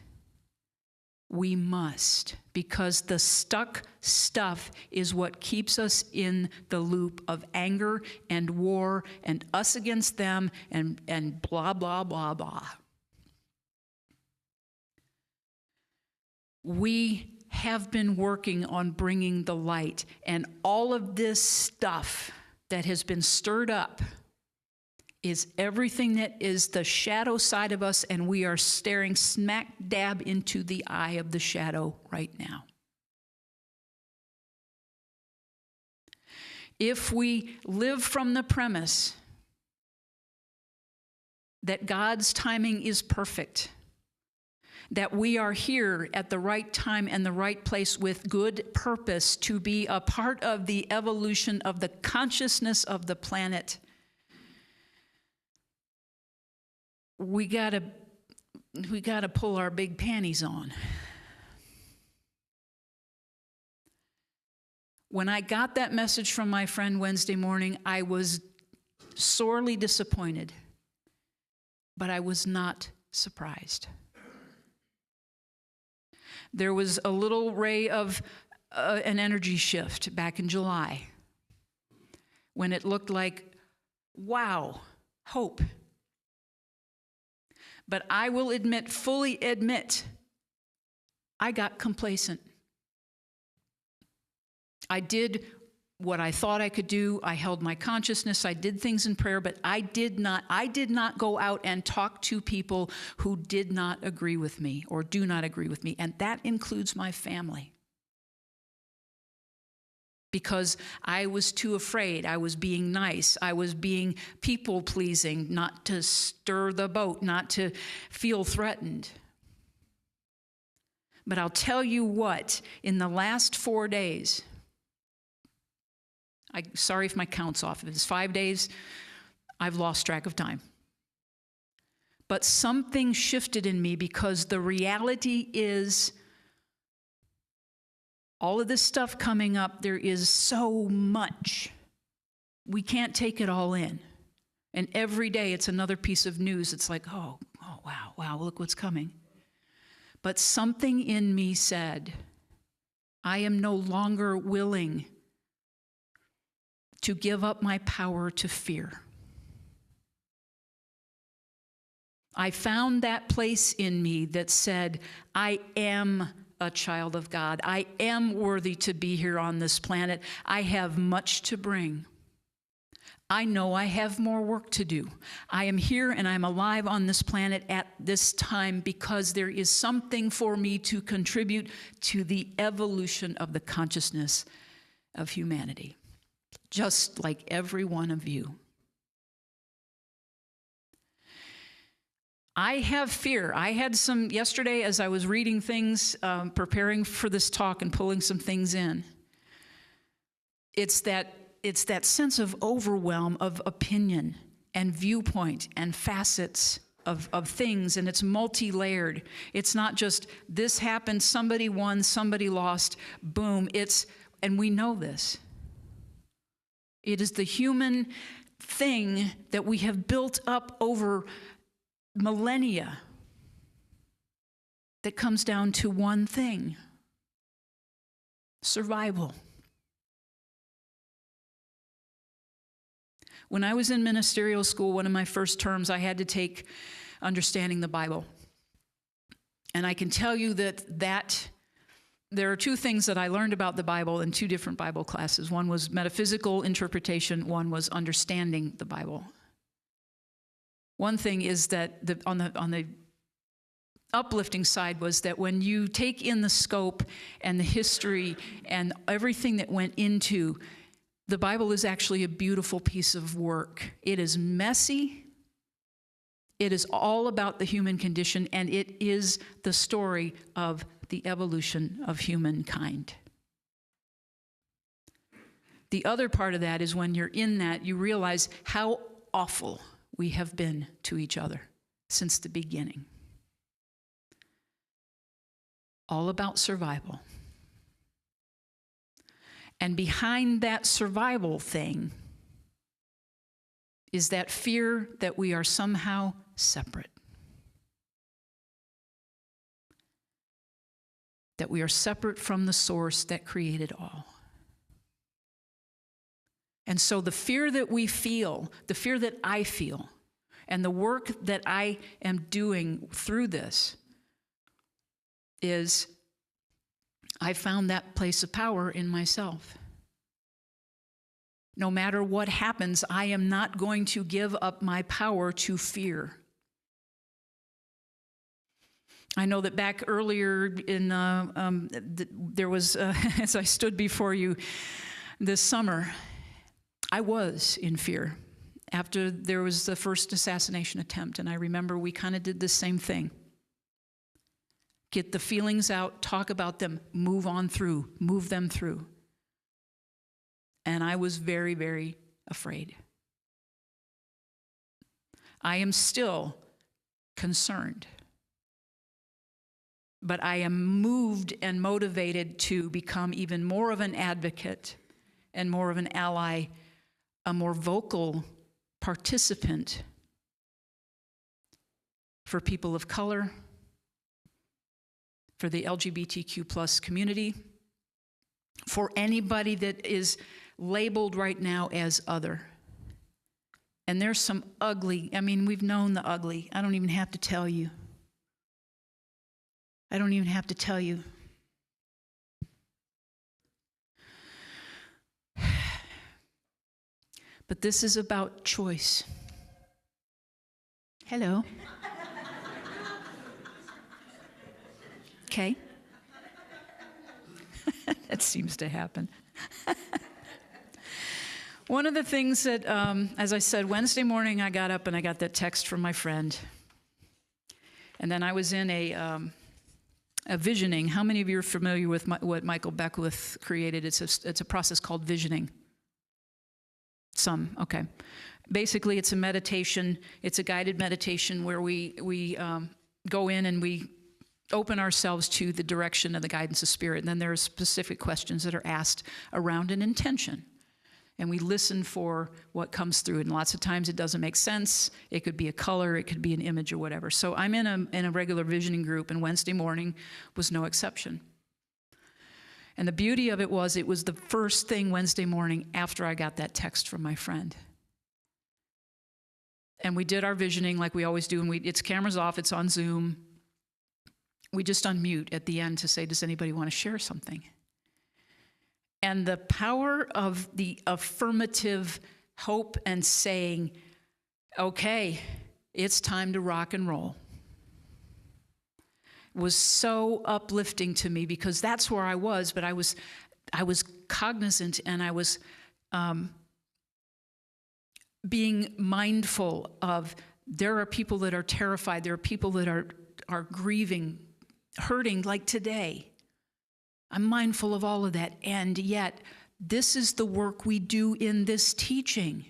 we must, because the stuck stuff is what keeps us in the loop of anger and war and us against them and blah, blah, blah, blah. We have been working on bringing the light, and all of this stuff that has been stirred up is everything that is the shadow side of us, and we are staring smack dab into the eye of the shadow right now. If we live from the premise that God's timing is perfect, that we are here at the right time and the right place with good purpose to be a part of the evolution of the consciousness of the planet, we gotta pull our big panties on. When I got that message from my friend Wednesday morning, I was sorely disappointed, but I was not surprised. There was a little ray of an energy shift back in July when it looked like, wow, hope. But I will fully admit, I got complacent. I did what I thought I could do. I held my consciousness. I did things in prayer, but I did not go out and talk to people who did not agree with me or do not agree with me. And that includes my family. Because I was too afraid. I was being nice. I was being people-pleasing, not to stir the boat, not to feel threatened. But I'll tell you what, in the last 4 days, sorry if my count's off. If it's 5 days, I've lost track of time. But something shifted in me because the reality is all of this stuff coming up, there is so much. We can't take it all in. And every day it's another piece of news. It's like, oh, wow, look what's coming. But something in me said, I am no longer willing to give up my power to fear. I found that place in me that said, I am a child of God. I am worthy to be here on this planet. I have much to bring. I know I have more work to do. I am here and I'm alive on this planet at this time because there is something for me to contribute to the evolution of the consciousness of humanity, just like every one of you. I have fear. I had some yesterday as I was reading things, preparing for this talk and pulling some things in. It's that sense of overwhelm of opinion and viewpoint and facets of things, and it's multi-layered. It's not just this happened, somebody won, somebody lost, boom. And we know this. It is the human thing that we have built up over millennia that comes down to one thing: survival. When I was in ministerial school, one of my first terms, I had to take understanding the Bible. And I can tell you that there are two things that I learned about the Bible in two different Bible classes. One was metaphysical interpretation, one was understanding the Bible. One thing is that on the uplifting side was that when you take in the scope and the history and everything that went into, the Bible is actually a beautiful piece of work. It is messy. It is all about the human condition, and it is the story of the evolution of humankind. The other part of that is when you're in that, you realize how awful we have been to each other since the beginning. All about survival. And behind that survival thing is that fear that we are somehow separate. That we are separate from the source that created all. And so the fear that we feel, the fear that I feel, and the work that I am doing through this is I found that place of power in myself. No matter what happens, I am not going to give up my power to fear. I know that back earlier in, there was, as I stood before you this summer, I was in fear after there was the first assassination attempt. And I remember we kind of did the same thing. Get the feelings out, talk about them, move on through, move them through. And I was very, very afraid. I am still concerned. But I am moved and motivated to become even more of an advocate and more of an ally, a more vocal participant for people of color, for the LGBTQ plus community, for anybody that is labeled right now as other. And there's some ugly, we've known the ugly. I don't even have to tell you. I don't even have to tell you. But this is about choice. Hello. Okay. That seems to happen. One of the things that, as I said, Wednesday morning I got up and I got that text from my friend. And then I was in a visioning. How many of you are familiar with what Michael Beckwith created? It's a process called visioning. Some, okay. Basically, it's a meditation. It's a guided meditation where we go in and we open ourselves to the direction and the guidance of spirit. And then there are specific questions that are asked around an intention. And we listen for what comes through. And lots of times it doesn't make sense. It could be a color, it could be an image or whatever. So I'm in a regular visioning group, and Wednesday morning was no exception. And the beauty of it was the first thing Wednesday morning after I got that text from my friend. And we did our visioning like we always do, and it's cameras off, it's on Zoom. We just unmute at the end to say, does anybody want to share something? And the power of the affirmative hope and saying, okay, it's time to rock and roll. It was so uplifting to me because that's where I was, but I was cognizant, and I was being mindful of, there are people that are terrified, there are people that are grieving, hurting, like today. I'm mindful of all of that, and yet this is the work we do in this teaching.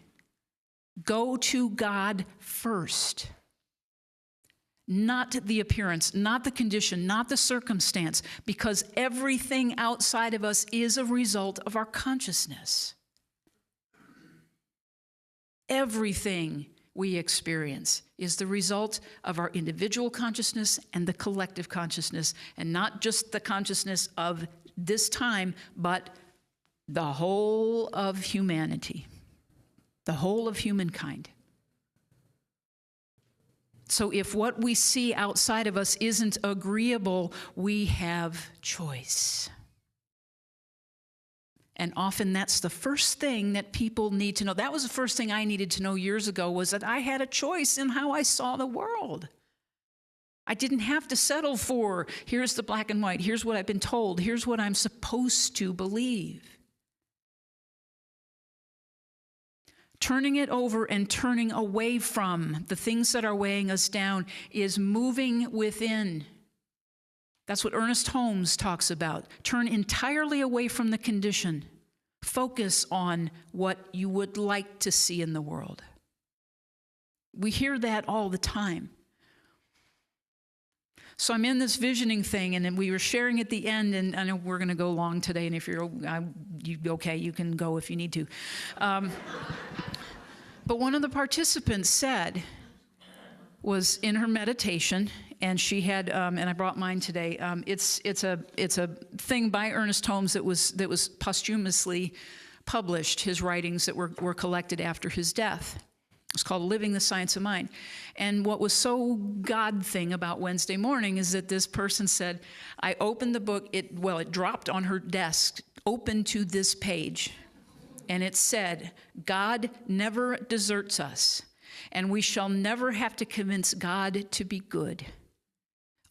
Go to God first. Not the appearance, not the condition, not the circumstance, because everything outside of us is a result of our consciousness. Everything we experience is the result of our individual consciousness and the collective consciousness, and not just the consciousness of this time, but the whole of humanity, the whole of humankind. So if what we see outside of us isn't agreeable, we have choice. And often that's the first thing that people need to know. That was the first thing I needed to know years ago, was that I had a choice in how I saw the world. I didn't have to settle for, here's the black and white, here's what I've been told, here's what I'm supposed to believe. Turning it over and turning away from the things that are weighing us down is moving within. That's what Ernest Holmes talks about. Turn entirely away from the condition. Focus on what you would like to see in the world. We hear that all the time. So I'm in this visioning thing, and then we were sharing at the end, and I know we're going to go long today, and if you're okay, you can go if you need to. But one of the participants said, was in her meditation, and she had, and I brought mine today. It's a thing by Ernest Holmes that was posthumously published. His writings that were collected after his death. It's called Living the Science of Mind. And what was so God thing about Wednesday morning is that this person said, I opened the book, it dropped on her desk, open to this page. And it said, God never deserts us, and we shall never have to convince God to be good.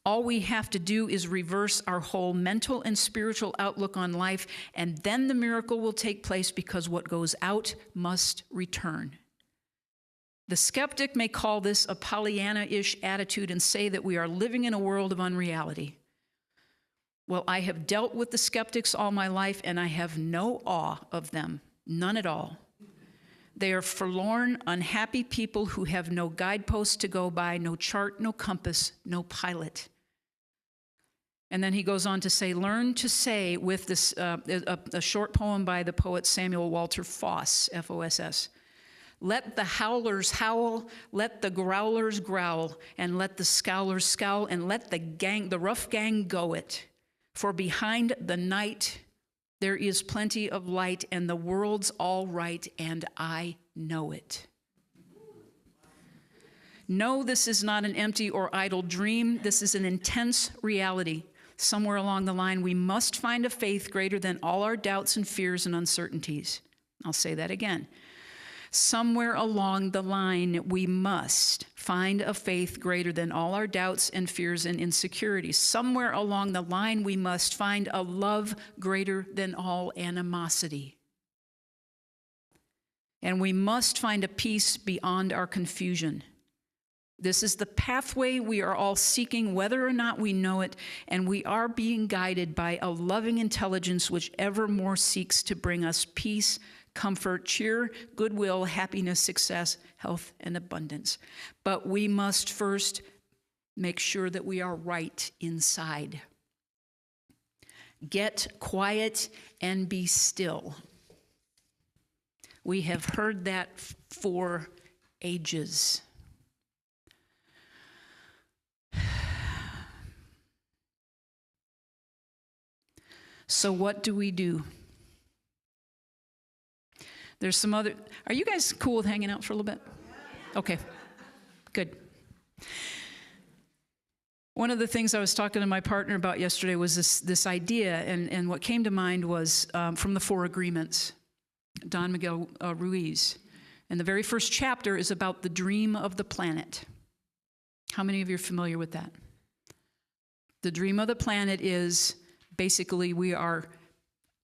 All we have to do is reverse our whole mental and spiritual outlook on life, and then the miracle will take place, because what goes out must return. The skeptic may call this a Pollyanna-ish attitude and say that we are living in a world of unreality. Well, I have dealt with the skeptics all my life, and I have no awe of them, none at all. They are forlorn, unhappy people who have no guideposts to go by, no chart, no compass, no pilot. And then he goes on to say, learn to say with this, a short poem by the poet Samuel Walter Foss, F-O-S-S. Let the howlers howl, let the growlers growl, and let the scowlers scowl, and let the rough gang go it. For behind the night there is plenty of light, and the world's all right, and I know it. No, this is not an empty or idle dream. This is an intense reality. Somewhere along the line, we must find a faith greater than all our doubts and fears and uncertainties. I'll say that again. Somewhere along the line, we must find a faith greater than all our doubts and fears and insecurities. Somewhere along the line, we must find a love greater than all animosity. And we must find a peace beyond our confusion. This is the pathway we are all seeking, whether or not we know it, and we are being guided by a loving intelligence which evermore seeks to bring us peace, comfort, cheer, goodwill, happiness, success, health, and abundance. But we must first make sure that we are right inside. Get quiet and be still. We have heard that for ages. So what do we do? There's some other, are you guys cool with hanging out for a little bit? Okay, good. One of the things I was talking to my partner about yesterday was this idea, and what came to mind was from the Four Agreements, Don Miguel Ruiz. And the very first chapter is about the dream of the planet. How many of you are familiar with that? The dream of the planet is basically we are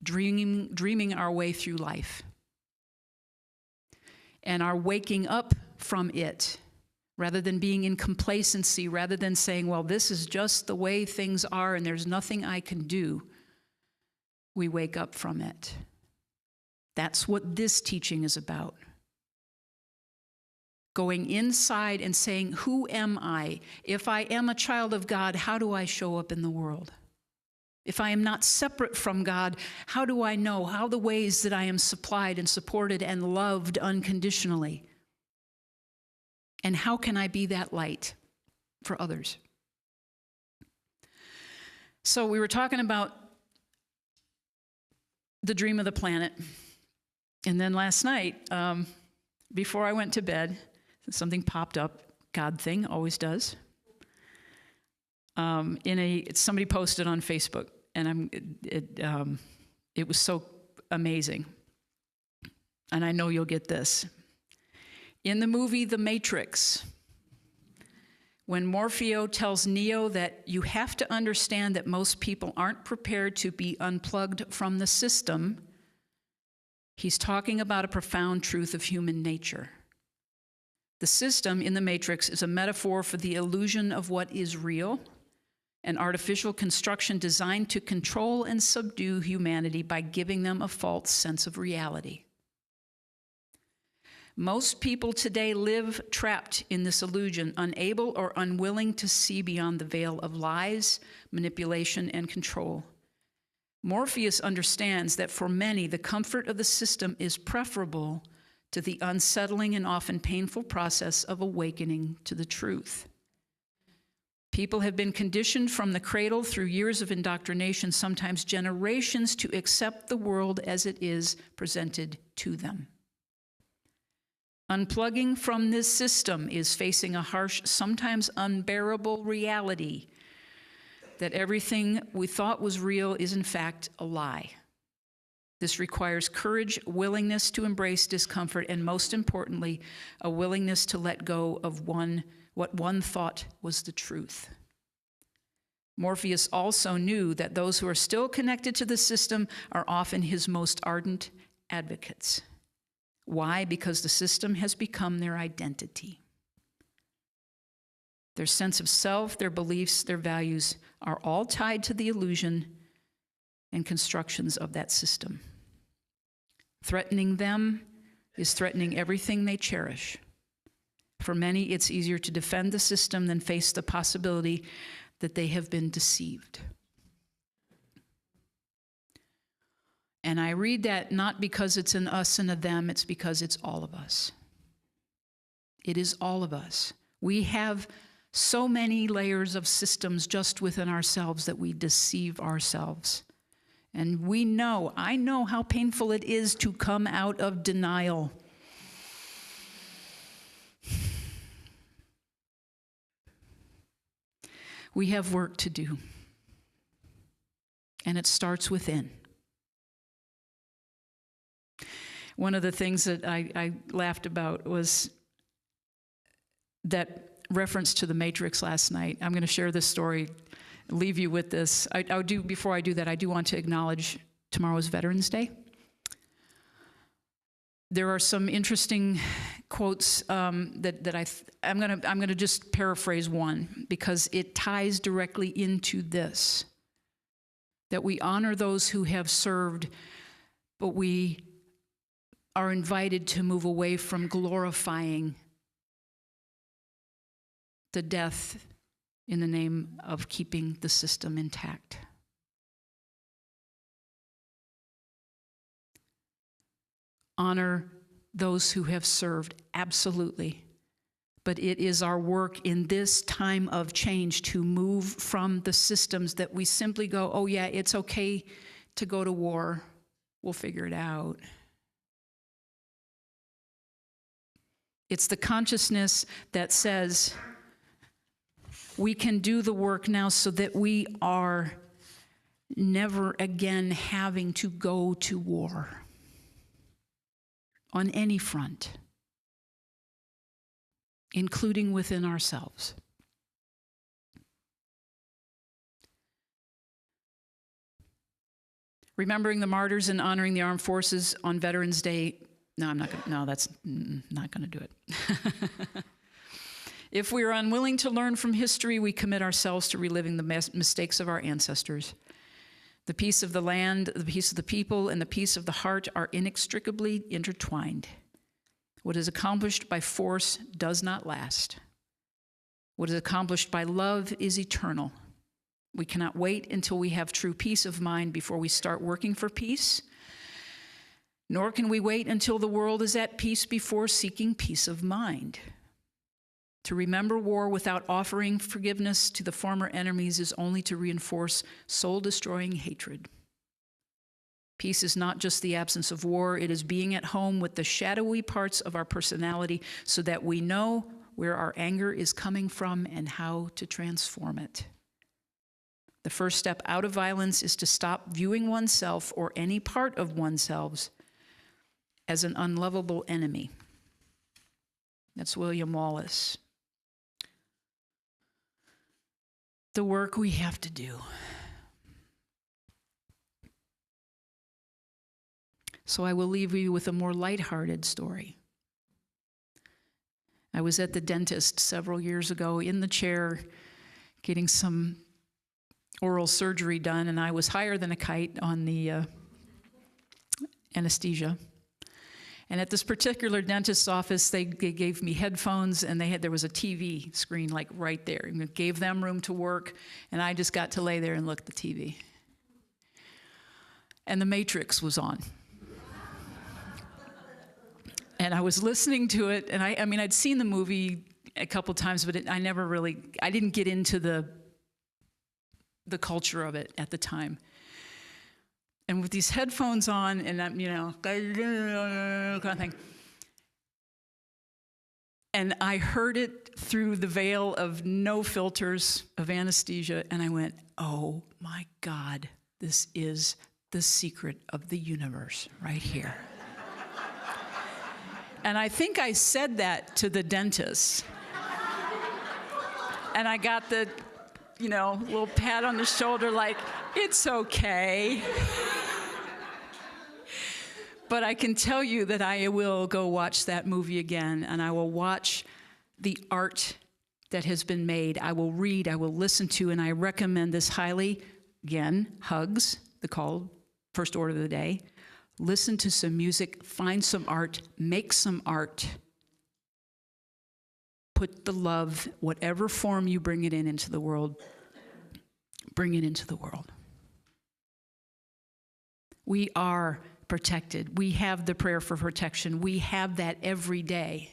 dreaming our way through life and are waking up from it rather than being in complacency, rather than saying, well, this is just the way things are and there's nothing I can do. We wake up from it. That's what this teaching is about. Going inside and saying, who am I? If I am a child of God, how do I show up in the world? If I am not separate from God, how do I know how the ways that I am supplied and supported and loved unconditionally? And how can I be that light for others? So we were talking about the dream of the planet. And then last night, before I went to bed, something popped up. God thing always does. Somebody posted on Facebook, and it was so amazing. And I know you'll get this. In the movie The Matrix, when Morpheus tells Neo that you have to understand that most people aren't prepared to be unplugged from the system, he's talking about a profound truth of human nature. The system in the Matrix is a metaphor for the illusion of what is real, an artificial construction designed to control and subdue humanity by giving them a false sense of reality. Most people today live trapped in this illusion, unable or unwilling to see beyond the veil of lies, manipulation, and control. Morpheus understands that for many, the comfort of the system is preferable to the unsettling and often painful process of awakening to the truth. People have been conditioned from the cradle through years of indoctrination, sometimes generations, to accept the world as it is presented to them. Unplugging from this system is facing a harsh, sometimes unbearable reality that everything we thought was real is in fact a lie. This requires courage, willingness to embrace discomfort, and most importantly, a willingness to let go of what one thought was the truth. Morpheus also knew that those who are still connected to the system are often his most ardent advocates. Why? Because the system has become their identity. Their sense of self, their beliefs, their values are all tied to the illusion and constructions of that system. Threatening them is threatening everything they cherish. For many, it's easier to defend the system than face the possibility that they have been deceived. And I read that not because it's an us and a them, it's because it's all of us. It is all of us. We have so many layers of systems just within ourselves that we deceive ourselves. And I know how painful it is to come out of denial. We have work to do. And it starts within. One of the things that I laughed about was that reference to the Matrix last night. I'm going to share this story, leave you with this. Before I do that, I do want to acknowledge tomorrow's Veterans Day. There are some interesting quotes I'm going to just paraphrase one because it ties directly into this. That we honor those who have served, but we are invited to move away from glorifying the death in the name of keeping the system intact. Honor those who have served, absolutely. But it is our work in this time of change to move from the systems that we simply go, oh yeah, it's okay to go to war. We'll figure it out. It's the consciousness that says we can do the work now so that we are never again having to go to war on any front. including within ourselves. Remembering the martyrs and honoring the armed forces on Veterans Day. That's not going to do it. If we are unwilling to learn from history, we commit ourselves to reliving the mistakes of our ancestors. The peace of the land, the peace of the people, and the peace of the heart are inextricably intertwined. What is accomplished by force does not last. What is accomplished by love is eternal. We cannot wait until we have true peace of mind before we start working for peace, nor can we wait until the world is at peace before seeking peace of mind. To remember war without offering forgiveness to the former enemies is only to reinforce soul-destroying hatred. Peace is not just the absence of war, it is being at home with the shadowy parts of our personality so that we know where our anger is coming from and how to transform it. The first step out of violence is to stop viewing oneself or any part of oneself as an unlovable enemy. That's William Wallace. The work we have to do. So I will leave you with a more lighthearted story. I was at the dentist several years ago in the chair getting some oral surgery done, and I was higher than a kite on the anesthesia. And at this particular dentist's office, they gave me headphones, and there was a TV screen like right there. And it gave them room to work, and I just got to lay there and look at the TV. And The Matrix was on. And I was listening to it, and I mean, I'd seen the movie a couple times, but I didn't get into the culture of it at the time. And with these headphones on, and I'm, kind of thing. And I heard it through the veil of no filters of anesthesia, and I went, oh my God, this is the secret of the universe right here. And I think I said that to the dentist. And I got the, little pat on the shoulder like, it's okay. But I can tell you that I will go watch that movie again, and I will watch the art that has been made. I will read, I will listen to, and I recommend this highly. Again, hugs, first order of the day. Listen to some music, find some art, make some art. Put the love, whatever form you bring it into the world, bring it into the world. We are protected. We have the prayer for protection. We have that every day.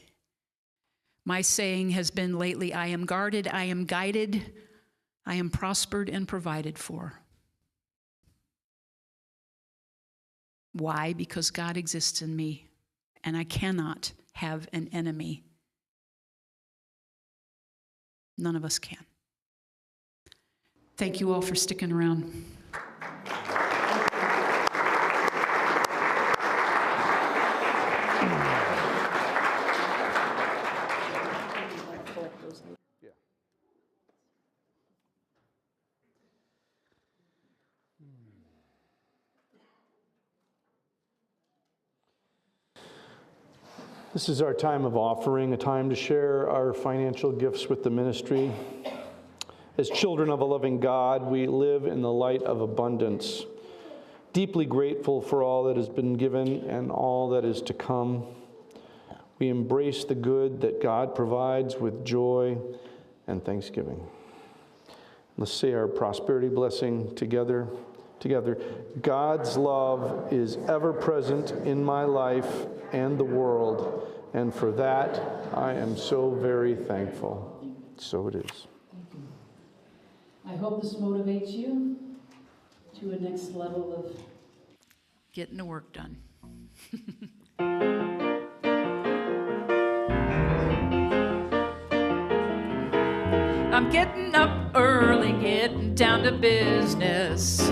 My saying has been lately, I am guarded, I am guided, I am prospered and provided for. Why? Because God exists in me, and I cannot have an enemy. None of us can. Thank you all for sticking around. This is our time of offering, a time to share our financial gifts with the ministry. As children of a loving God, we live in the light of abundance, deeply grateful for all that has been given and all that is to come. We embrace the good that God provides with joy and thanksgiving. Let's say our prosperity blessing together. God's love is ever present in my life and the world, and for that I am so very thankful. So it is. I hope this motivates you to a next level of getting the work done. I'm getting up early, getting down to business.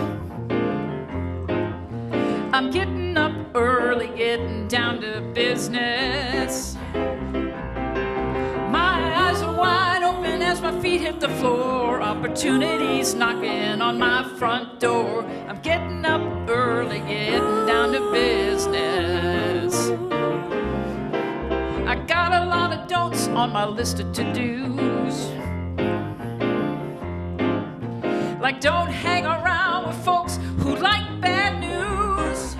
I'm getting up early, getting down to business. My feet hit the floor, opportunities knocking on my front door. I'm getting up early, getting down to business. I got a lot of don'ts on my list of to-dos. Like don't hang around with folks who like bad news.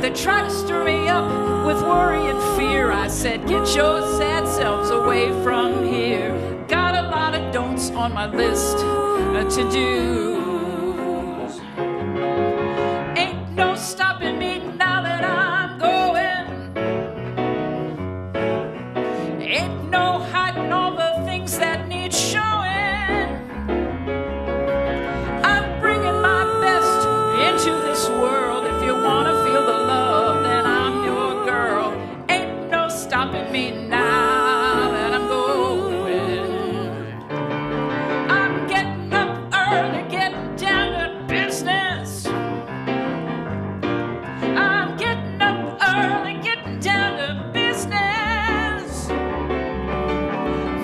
They try to stir me up with worry and fear. I said, get your sad selves away from here. Got a lot of don'ts on my list of to-dos. Ain't no stopping me now that I'm going. Ain't no hiding all the things that need showing. I'm bringing my best into this world. If you want to feel the love, then I'm your girl. Ain't no stopping me now that I'm going. I'm getting up early, getting down to business. I'm getting up early, getting down to business.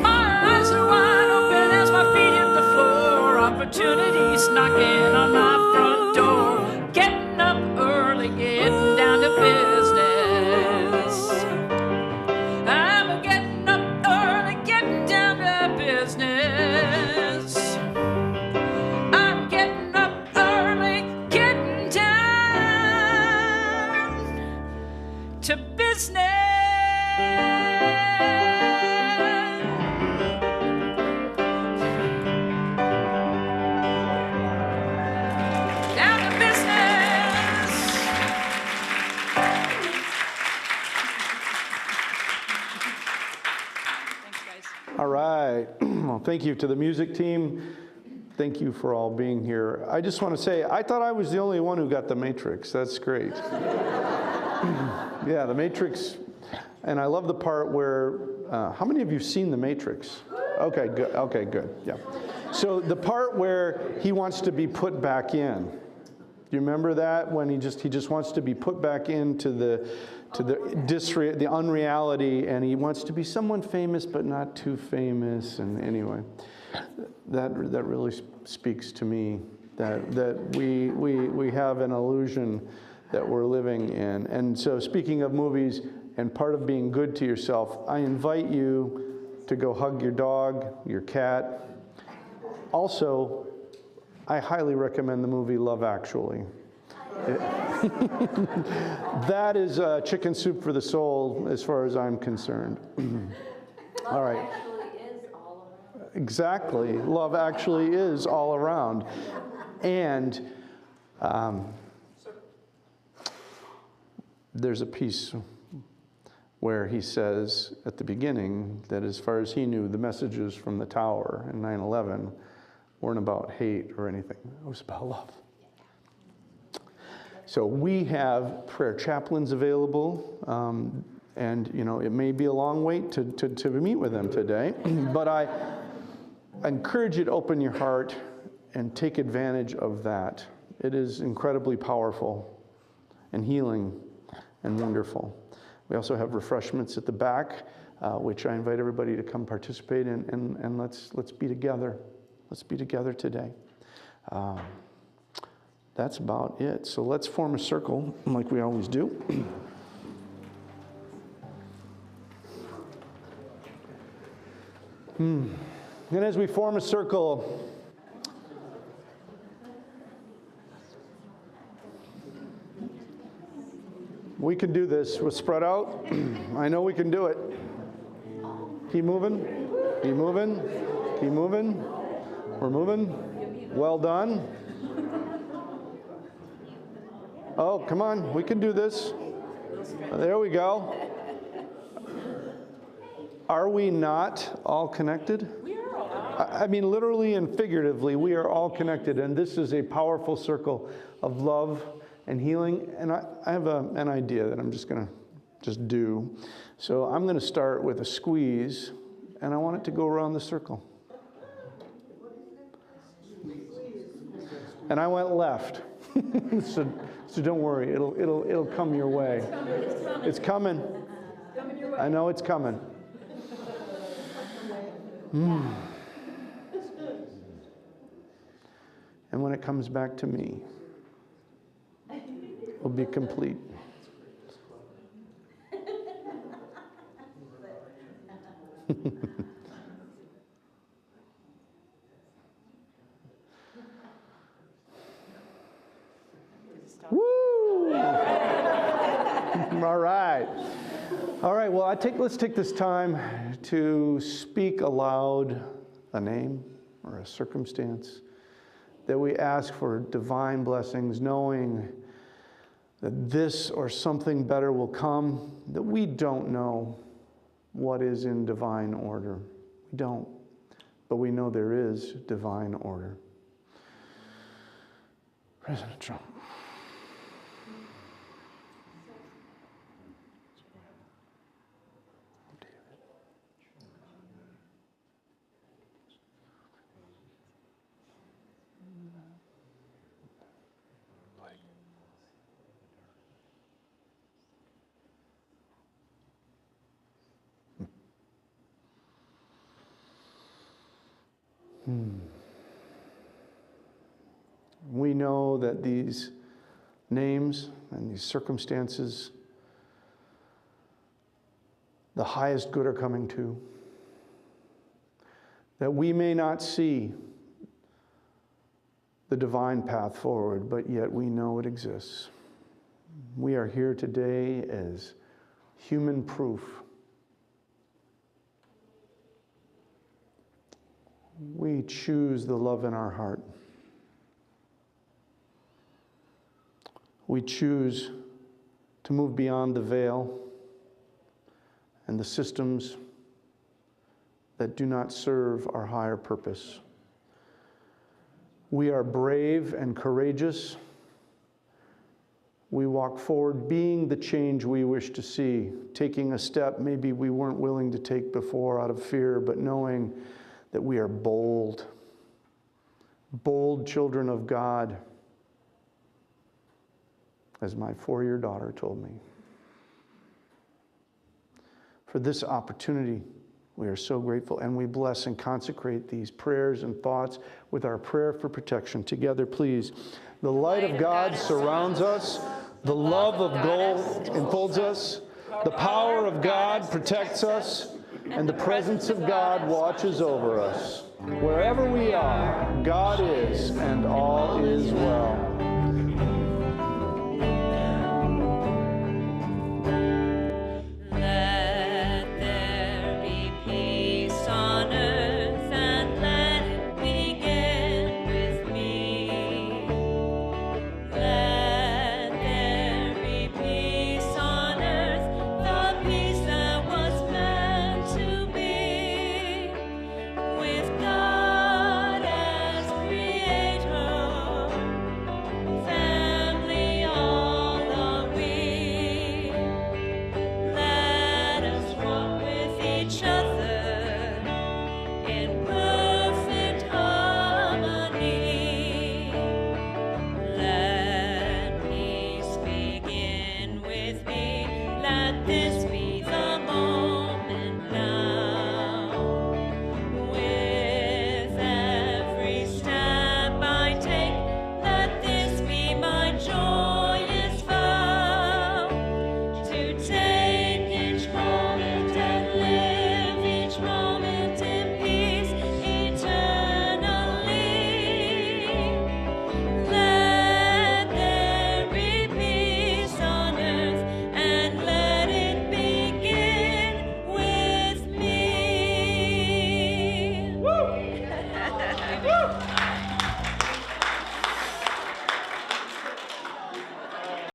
My eyes are wide open as my feet hit the floor. Opportunities knocking on my front door. Getting up early, getting down to business. I'm getting up early, getting down to business. I'm getting up early, getting down to business. Down to business. Thanks, guys. All right. Well, thank you to the music team. Thank you for all being here. I just want to say, I thought I was the only one who got The Matrix. That's great. Yeah, The Matrix. And I love the part where, how many of you have seen The Matrix? Okay, good. Okay, good. Yeah. So the part where he wants to be put back in. You remember that when he just wants to be put back into the unreality, and he wants to be someone famous but not too famous. And anyway, that really speaks to me that we have an illusion that we're living in. And so, speaking of movies and part of being good to yourself, I invite you to go hug your dog, your cat. Also, I highly recommend the movie Love Actually. That is chicken soup for the soul as far as I'm concerned. All right. Exactly. Love actually is all around. And there's a piece where he says at the beginning that as far as he knew, the messages from the tower in 9/11 weren't about hate or anything. It was about love. So we have prayer chaplains available, and you know it may be a long wait to meet with them today, but I encourage you to open your heart and take advantage of that. It is incredibly powerful and healing and wonderful. We also have refreshments at the back, which I invite everybody to come participate in, and let's be together. Let's be together today. That's about it. So let's form a circle like we always do. And as we form a circle, we can do this. We'll spread out. I know we can do it. Keep moving. Keep moving. Keep moving. We're moving. Well done. Oh, come on. We can do this. There we go. Are we not all connected? We are all. I mean, literally and figuratively, we are all connected. And this is a powerful circle of love and healing. And I have an idea that I'm just going to do. So I'm going to start with a squeeze, and I want it to go around the circle. And I went left. So don't worry, it'll come your way. It's coming. I know it's coming. And when it comes back to me, it'll be complete. Woo! All right. All right, well, let's take this time to speak aloud a name or a circumstance that we ask for divine blessings, knowing that this or something better will come, that we don't know what is in divine order. We don't, but we know there is divine order. President Trump. We know that these names and these circumstances, the highest good are coming to. That we may not see the divine path forward, but yet we know it exists. We are here today as human proof. We choose the love in our heart. We choose to move beyond the veil and the systems that do not serve our higher purpose. We are brave and courageous. We walk forward being the change we wish to see, taking a step maybe we weren't willing to take before out of fear, but knowing that we are bold children of God, as my 4-year daughter told me. For this opportunity, we are so grateful, and we bless and consecrate these prayers and thoughts with our prayer for protection. Together, please. The light of God surrounds us. The love of God enfolds us. The power of God protects us. And the presence of God watches over us. Wherever we are, God is, and all is well.